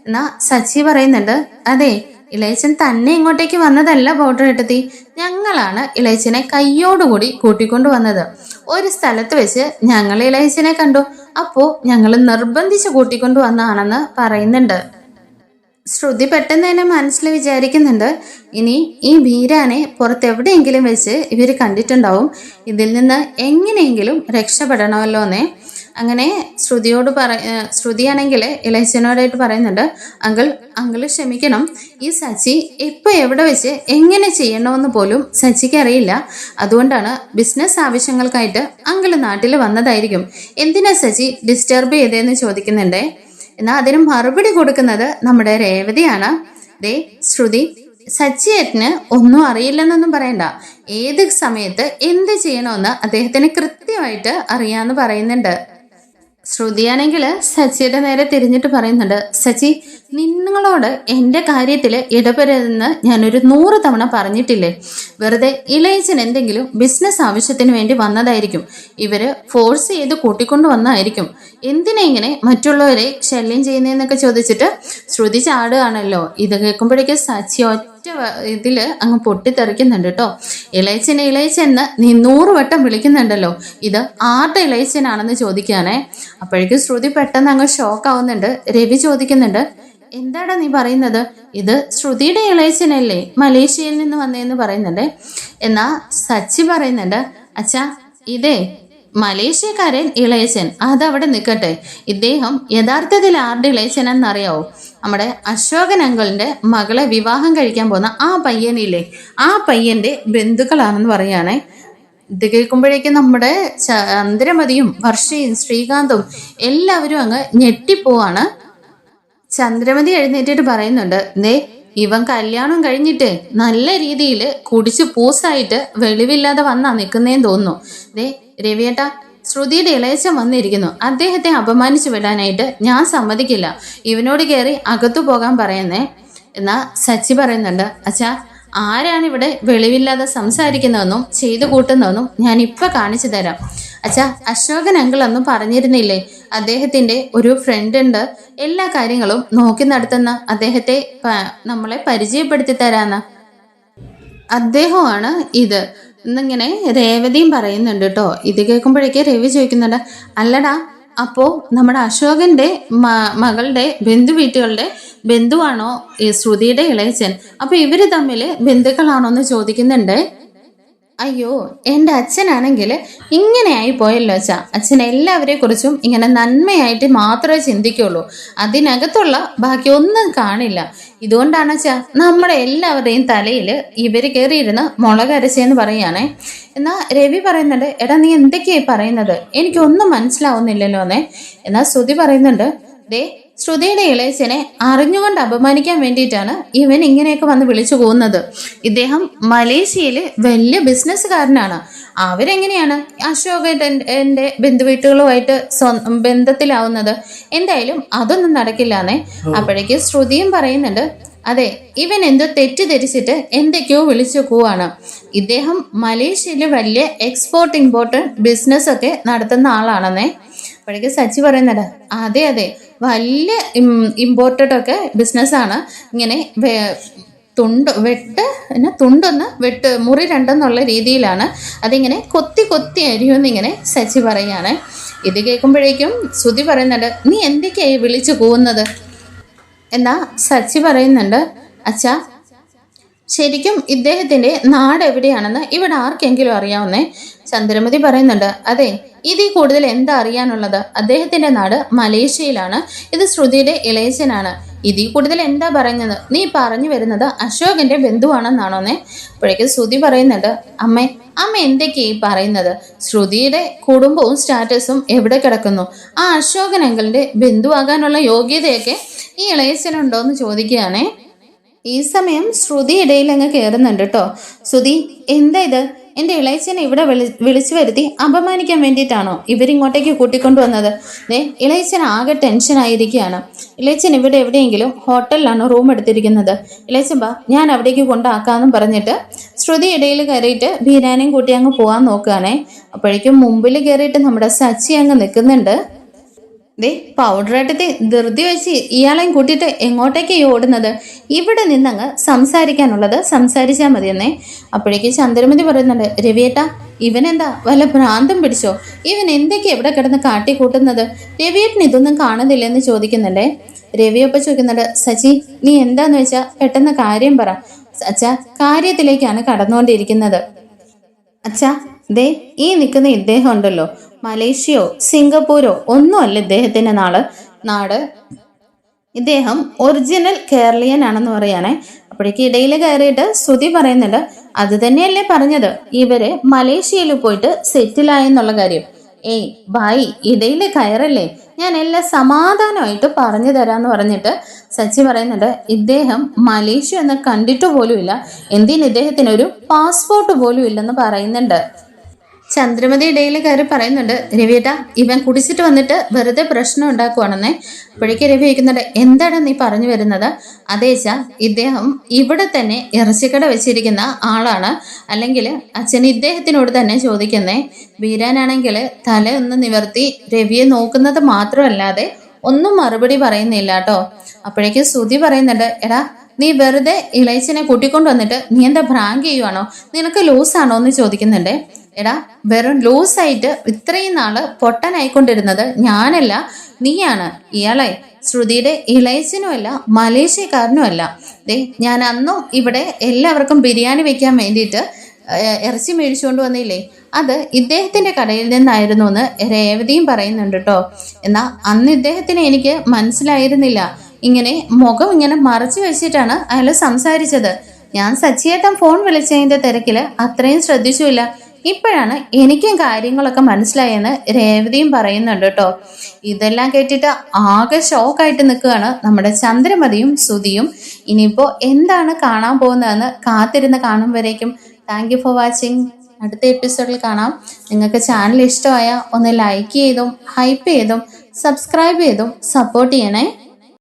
എന്നാ സച്ചി പറയുന്നുണ്ട്, അതെ ഇളയച്ചൻ തന്നെ ഇങ്ങോട്ടേക്ക് വന്നതല്ല ബോർഡർ എടുത്തി, ഞങ്ങളാണ് ഇളയച്ചനെ കയ്യോടുകൂടി കൂട്ടിക്കൊണ്ടു വന്നത്. ഒരു സ്ഥലത്ത് വെച്ച് ഞങ്ങൾ ഇളയച്ചനെ കണ്ടു, അപ്പോൾ ഞങ്ങൾ നിർബന്ധിച്ച് കൂട്ടിക്കൊണ്ടു വന്നതാണെന്ന് പറയുന്നുണ്ട്. ശ്രുതി പെട്ടെന്ന് തന്നെ മനസ്സിൽ വിചാരിക്കുന്നുണ്ട്, ഇനി ഈ ബീരാനെ പുറത്തെവിടെയെങ്കിലും വെച്ച് ഇവർ കണ്ടിട്ടുണ്ടാവും, ഇതിൽ നിന്ന് എങ്ങനെയെങ്കിലും രക്ഷപ്പെടണമല്ലോ എന്നേ. അങ്ങനെ ശ്രുതിയാണെങ്കിൽ ഇളയച്ചനോടായിട്ട് പറയുന്നുണ്ട്, അങ്കിള് ക്ഷമിക്കണം, ഈ സച്ചി ഇപ്പോൾ എവിടെ വെച്ച് എങ്ങനെ ചെയ്യണമെന്ന് പോലും സച്ചിക്ക് അറിയില്ല. അതുകൊണ്ടാണ് ബിസിനസ് ആവശ്യങ്ങൾക്കായിട്ട് അങ്കിള് നാട്ടിൽ വന്നതായിരിക്കും. എന്തിനാ സച്ചി ഡിസ്റ്റർബ് ചെയ്തതെന്ന് ചോദിക്കുന്നുണ്ടേ. എന്നാൽ അതിന് മറുപടി കൊടുക്കുന്നത് നമ്മുടെ രേവതിയാണ്. ദേ ശ്രുതി, സച്ചിയേട്ടന് ഒന്നും അറിയില്ലെന്നൊന്നും പറയണ്ട. ഏത് സമയത്ത് എന്ത് ചെയ്യണമെന്ന് അദ്ദേഹത്തിന് കൃത്യമായിട്ട് അറിയാമെന്ന് പറയുന്നുണ്ട്. ശ്രുതിയാണെങ്കിൽ സച്ചിയുടെ നേരെ തിരിഞ്ഞിട്ട് പറയുന്നുണ്ട്, സച്ചി നിങ്ങളോട് എൻ്റെ കാര്യത്തിൽ ഇടപെടരുതെന്ന് ഞാനൊരു 100 തവണ പറഞ്ഞിട്ടില്ലേ? വെറുതെ ഇളയച്ചൻ എന്തെങ്കിലും ബിസിനസ് ആവശ്യത്തിന് വേണ്ടി വന്നതായിരിക്കും. ഇവര് ഫോഴ്സ് ചെയ്ത് കൂട്ടിക്കൊണ്ടു വന്നതായിരിക്കും. എന്തിനാ ഇങ്ങനെ മറ്റുള്ളവരെ ശല്യം ചെയ്യുന്നതെന്നൊക്കെ ചോദിച്ചിട്ട് ശ്രുതി ചാടുകയാണല്ലോ. ഇത് കേൾക്കുമ്പോഴേക്കും സച്ചി ഇതില് അങ്ങ് പൊട്ടിത്തെറിക്കുന്നുണ്ട് കേട്ടോ. ഇളയച്ചെന്ന് നീ 100 വട്ടം വിളിക്കുന്നുണ്ടല്ലോ, ഇത് ആരുടെ ഇളയച്ചനാണെന്ന് ചോദിക്കുകയാണേ. അപ്പോഴേക്കും ശ്രുതി പെട്ടെന്ന് അങ്ങ് ഷോക്ക് ആവുന്നുണ്ട്. രവി ചോദിക്കുന്നുണ്ട്, എന്താടാ നീ പറയുന്നത്? ഇത് ശ്രുതിയുടെ ഇളയച്ചനല്ലേ, മലേഷ്യയിൽ നിന്ന് വന്നതെന്ന് പറയുന്നുണ്ട്. എന്നാ സച്ചി പറയുന്നുണ്ട്, അച്ഛാ ഇതേ മലേഷ്യക്കാരൻ ഇളയച്ചൻ അതവിടെ നിൽക്കട്ടെ, ഇദ്ദേഹം യഥാർത്ഥത്തിൽ ആരുടെ ഇളയച്ചനെന്നറിയാവോ? നമ്മുടെ അശോകൻ അങ്കിളിന്റെ മകളെ വിവാഹം കഴിക്കാൻ പോകുന്ന ആ പയ്യനില്ലേ, ആ പയ്യന്റെ ബന്ധുക്കളാണെന്ന് പറയുകയാണേ. ഇത് കേൾക്കുമ്പോഴേക്കും നമ്മുടെ ചന്ദ്രമതിയും വർഷയും ശ്രീകാന്തും എല്ലാവരും അങ്ങ് ഞെട്ടിപ്പോവാണ്. ചന്ദ്രമതി എഴുന്നേറ്റിട്ട് പറയുന്നുണ്ട്, ദേ ഇവൻ കല്യാണം കഴിഞ്ഞിട്ട് നല്ല രീതിയിൽ കുടിച്ച് പൂസായിട്ട് വെളിവില്ലാതെ വന്നാ നിൽക്കുന്നേന്ന് തോന്നുന്നു. ദേ രവിയേട്ട, ശ്രുതിയുടെ ഇളയച്ചൻ വന്നിരിക്കുന്നു, അദ്ദേഹത്തെ അപമാനിച്ചു വിടാനായിട്ട് ഞാൻ സമ്മതിക്കില്ല. ഇവനോട് കയറി അകത്തു പോകാൻ പറയുന്നേ. എന്നാ സച്ചി പറയുന്നുണ്ട്, അച്ഛാ ആരാണ് ഇവിടെ വെളിവില്ലാതെ സംസാരിക്കുന്നതെന്നും ചെയ്തു കൂട്ടുന്നതെന്നും ഞാൻ ഇപ്പൊ കാണിച്ചു തരാം. അച്ഛാ അശോകൻ അങ്കിൾ ഒന്നും പറഞ്ഞിരുന്നില്ലേ, അദ്ദേഹത്തിന്റെ ഒരു ഫ്രണ്ട് ഉണ്ട്, എല്ലാ കാര്യങ്ങളും നോക്കി നടത്തുന്ന, അദ്ദേഹത്തെ നമ്മളെ പരിചയപ്പെടുത്തി തരാന്ന്. അദ്ദേഹമാണ് ഇത് എന്നിങ്ങനെ രേവതിയും പറയുന്നുണ്ട് കേട്ടോ. ഇത് കേൾക്കുമ്പോഴേക്ക് രവി ചോദിക്കുന്നുണ്ട്, അല്ലടാ അപ്പോ നമ്മുടെ അശോകന്റെ മകളുടെ വീട്ടുകളുടെ ബന്ധുവാണോ ഈ ശ്രുതിയുടെ ഇളയച്ചൻ? അപ്പൊ ഇവര് തമ്മിൽ ബന്ധുക്കളാണോ എന്ന് ചോദിക്കുന്നുണ്ട്. അയ്യോ എൻ്റെ അച്ഛനാണെങ്കിൽ ഇങ്ങനെ ആയി പോയല്ലോ അച്ഛാ. അച്ഛൻ എല്ലാവരെ കുറിച്ചും ഇങ്ങനെ നന്മയായിട്ട് മാത്രമേ ചിന്തിക്കുള്ളൂ, അതിനകത്തുള്ള ബാക്കി ഒന്നും കാണില്ല. ഇതുകൊണ്ടാണ് അച്ഛാ നമ്മുടെ എല്ലാവരുടെയും തലയിൽ ഇവര് കയറിയിരുന്ന് മുളകരച്ചെന്ന് പറയുകയാണേ. എന്നാൽ രവി പറയുന്നുണ്ട്, എടാ നീ എന്തൊക്കെയായി പറയുന്നത്, എനിക്കൊന്നും മനസ്സിലാവുന്നില്ലല്ലോ എന്നേ. എന്നാൽ ശ്രുതി പറയുന്നുണ്ട്, ദേ ശ്രുതിയുടെ ഇളയച്ചനെ അറിഞ്ഞുകൊണ്ട് അപമാനിക്കാൻ വേണ്ടിയിട്ടാണ് ഇവൻ ഇങ്ങനെയൊക്കെ വന്ന് വിളിച്ചു പോകുന്നത്. ഇദ്ദേഹം മലേഷ്യയിൽ വലിയ ബിസിനസ്സുകാരനാണ്. അവരെങ്ങനെയാണ് അശോകന്റെ ബന്ധുവീട്ടുകളുമായിട്ട് ബന്ധത്തിലാവുന്നത്? എന്തായാലും അതൊന്നും നടക്കില്ലാന്നേ. അപ്പോഴേക്കും ശ്രുതിയും പറയുന്നുണ്ട്, അതെ ഇവൻ എന്തോ തെറ്റിദ്ധരിച്ചിട്ട് എന്തൊക്കെയോ വിളിച്ചു പോവാണ്. ഇദ്ദേഹം മലേഷ്യയിൽ വലിയ എക്സ്പോർട്ട് ഇമ്പോർട്ട് ബിസിനസ് ഒക്കെ നടത്തുന്ന ആളാണെന്നേ. അപ്പോഴേക്കും സച്ചി പറയുന്നുണ്ട്, അതെ അതെ വലിയ ഇമ്പോർട്ടഡ് ഒക്കെ ബിസിനസ്സാണ്. ഇങ്ങനെ തുണ്ടൊന്ന് മുറി രണ്ടെന്നുള്ള രീതിയിലാണ് അതിങ്ങനെ കൊത്തി അരിയുമെന്നിങ്ങനെ സച്ചി പറയാണ്. ഇത് കേൾക്കുമ്പോഴേക്കും ശ്രുതി പറയുന്നുണ്ട്, നീ എന്തൊക്കെയായി വിളിച്ചു പോകുന്നത്? എന്നാ സച്ചി പറയുന്നുണ്ട്, അച്ഛാ ശരിക്കും ഇദ്ദേഹത്തിന്റെ നാട് എവിടെയാണെന്ന് ഇവിടെ ആർക്കെങ്കിലും അറിയാവുന്നേ? ചന്ദ്രമതി പറയുന്നുണ്ട്, അതെ ഇതിൽ കൂടുതൽ എന്താ അറിയാനുള്ളത്? അദ്ദേഹത്തിന്റെ നാട് മലേഷ്യയിലാണ്, ഇത് ശ്രുതിയുടെ ഇളയച്ചനാണ്. ഇതിൽ കൂടുതൽ എന്താ പറയുന്നത്? നീ പറഞ്ഞു വരുന്നത് അശോകന്റെ ബന്ധുവാണെന്നാണോന്നേ? അപ്പോഴേക്കും ശ്രുതി പറയുന്നുണ്ട്, അമ്മ എന്തൊക്കെയാ ഈ പറയുന്നത്? ശ്രുതിയുടെ കുടുംബവും സ്റ്റാറ്റസും എവിടെ കിടക്കുന്നു? ആ അശോകൻ അങ്കിളിന്റെ ബന്ധുവാകാനുള്ള യോഗ്യതയൊക്കെ ഈ ഇളയച്ചനുണ്ടോന്ന് ചോദിക്കുകയാണേ. ഈ സമയം ശ്രുതി ഇടയിൽ അങ്ങ് കയറുന്നുണ്ട് കേട്ടോ. ശ്രുതി എന്താ ഇത്? എൻ്റെ ഇളയച്ചനെ ഇവിടെ വിളിച്ചു വരുത്തി അപമാനിക്കാൻ വേണ്ടിയിട്ടാണോ ഇവരിങ്ങോട്ടേക്ക് കൂട്ടിക്കൊണ്ടുവന്നത്? ഇളയച്ചൻ ആകെ ടെൻഷനായിരിക്കുകയാണ്. ഇളയച്ചൻ ഇവിടെ എവിടെയെങ്കിലും ഹോട്ടലിലാണ് റൂം എടുത്തിരിക്കുന്നത്. ഇളയച്ചൻ ബാ ഞാൻ അവിടേക്ക് കൊണ്ടാക്കാമെന്നും പറഞ്ഞിട്ട് ശ്രുതി ഇടയിൽ കയറിയിട്ട് ബീരാനെയും കൂട്ടി അങ്ങ് പോകാൻ നോക്കുകയാണേ. അപ്പോഴേക്കും മുമ്പിൽ കയറിയിട്ട് നമ്മുടെ സച്ചി അങ്ങ് നിൽക്കുന്നുണ്ട്. ദേ പൗഡർ ഇട്ടിട്ട് ധൃതി വെച്ച് ഇയാളെയും കൂട്ടിയിട്ട് എങ്ങോട്ടേക്ക് ഓടുന്നത്? ഇവിടെ നിന്നങ്ങ് സംസാരിക്കാനുള്ളത് സംസാരിച്ചാൽ മതിയെന്നേ. അപ്പോഴേക്ക് ചന്ദ്രമതി പറയുന്നുണ്ട്, രവിയേട്ടാ ഇവനെന്താ വല്ല ഭ്രാന്തം പിടിച്ചോ? ഇവൻ എന്തൊക്കെയാ എവിടെ കിടന്ന് കാട്ടിക്കൂട്ടുന്നത്? രവിയേട്ടൻ ഇതൊന്നും കാണുന്നില്ലെന്ന് ചോദിക്കുന്നുണ്ടേ. രവിയൊപ്പം ചോദിക്കുന്നുണ്ട്, സച്ചി നീ എന്താന്ന് വെച്ചാ പെട്ടെന്ന് കാര്യം പറ. അച്ഛാ കാര്യത്തിലേക്കാണ് കടന്നുകൊണ്ടിരിക്കുന്നത്. അച്ഛാ ദേ ഈ നിൽക്കുന്ന ഇദ്ദേഹം ഉണ്ടല്ലോ, മലേഷ്യയോ സിംഗപ്പൂരോ ഒന്നുമല്ല ഇദ്ദേഹത്തിന്റെ നാട്. ഇദ്ദേഹം ഒറിജിനൽ കേരളീയൻ ആണെന്ന് പറയാനേ. അപ്പോഴേക്ക് ഇടയിൽ കയറിയിട്ട് ശ്രുതി പറയുന്നുണ്ട്, അത് തന്നെയല്ലേ പറഞ്ഞത്, ഇവര് മലേഷ്യയിൽ പോയിട്ട് സെറ്റിലായെന്നുള്ള കാര്യം. ഏയ് ഭായി ഇടയിൽ കയറല്ലേ, ഞാൻ എല്ലാം സമാധാനമായിട്ട് പറഞ്ഞു തരാന്ന് പറഞ്ഞിട്ട് സച്ചി പറയുന്നുണ്ട്, ഇദ്ദേഹം മലേഷ്യ എന്ന് കണ്ടിട്ട് പോലുമില്ല, എന്തിന് ഇദ്ദേഹത്തിന് ഒരു പാസ്പോർട്ട് പോലും ഇല്ലെന്ന് പറയുന്നുണ്ട്. ചന്ദ്രമതി ഇടയിൽ കയറി പറയുന്നുണ്ട്, രവിയേട്ടാ ഇവൻ കുടിച്ചിട്ട് വന്നിട്ട് വെറുതെ പ്രശ്നം ഉണ്ടാക്കുവാണെന്നേ. അപ്പോഴേക്ക് രവി ചോദിക്കുന്നുണ്ട്, എന്താണ് നീ പറഞ്ഞു വരുന്നത്? അതേച്ചാ ഇദ്ദേഹം ഇവിടെ തന്നെ ഇറച്ചിക്കട വെച്ചിരിക്കുന്ന ആളാണ്, അല്ലെങ്കിൽ അച്ഛൻ ഇദ്ദേഹത്തിനോട് തന്നെ ചോദിക്കുന്നേ. വീരാനാണെങ്കിൽ തല ഒന്ന് നിവർത്തി രവിയെ നോക്കുന്നത് മാത്രമല്ലാതെ ഒന്നും മറുപടി പറയുന്നില്ല കേട്ടോ. അപ്പോഴേക്ക് ശ്രുതി പറയുന്നുണ്ട്, എടാ നീ വെറുതെ ഇളയച്ചനെ കൂട്ടിക്കൊണ്ട് വന്നിട്ട് നീ എന്താ ഭ്രാങ്ക് ചെയ്യുവാണോ? നിനക്ക് ലൂസാണോ എന്ന് ചോദിക്കുന്നുണ്ട്. എടാ വെറും ലൂസായിട്ട് ഇത്രയും നാള് പൊട്ടനായിക്കൊണ്ടിരുന്നത് ഞാനല്ല, നീയാണ്. ഇയാളെ ശ്രുതിയുടെ ഇളയച്ചനുമല്ല മലേഷ്യക്കാരനുമല്ല. ഞാൻ അന്നും ഇവിടെ എല്ലാവർക്കും ബിരിയാണി വെക്കാൻ വേണ്ടിയിട്ട് ഇറച്ചി മേടിച്ചുകൊണ്ട് വന്നില്ലേ, അത് ഇദ്ദേഹത്തിന്റെ കടയിൽ നിന്നായിരുന്നു എന്ന് രേവതിയും പറയുന്നുണ്ട് കേട്ടോ. എന്നാൽ അന്ന് ഇദ്ദേഹത്തിന് എനിക്ക് മനസ്സിലായിരുന്നില്ല, ഇങ്ങനെ മുഖം ഇങ്ങനെ മറച്ചു വെച്ചിട്ടാണ് അയാൾ സംസാരിച്ചത്. ഞാൻ സച്ചിയേട്ടൻ ഫോൺ വിളിച്ചതിന്റെ തിരക്കില് അത്രയും ശ്രദ്ധിച്ചില്ല. ഇപ്പോഴാണ് എനിക്കും കാര്യങ്ങളൊക്കെ മനസ്സിലായെന്ന് രേവതിയും പറയുന്നുണ്ട് കേട്ടോ. ഇതെല്ലാം കേട്ടിട്ട് ആകെ ഷോക്കായിട്ട് നിൽക്കുകയാണ് നമ്മുടെ ചന്ദ്രമതിയും ശ്രുതിയും. ഇനിയിപ്പോ എന്താണ് കാണാൻ പോകുന്നതെന്ന് കാത്തിരുന്ന് കാണുമ്പോഴേക്കും താങ്ക് യു ഫോർ വാച്ചിങ്. അടുത്ത എപ്പിസോഡിൽ കാണാം. നിങ്ങൾക്ക് ചാനൽ ഇഷ്ടമായ ഒന്ന് ലൈക്ക് ചെയ്തും ഹൈപ്പ് ചെയ്തും സബ്സ്ക്രൈബ് ചെയ്തും സപ്പോർട്ട് ചെയ്യണേ.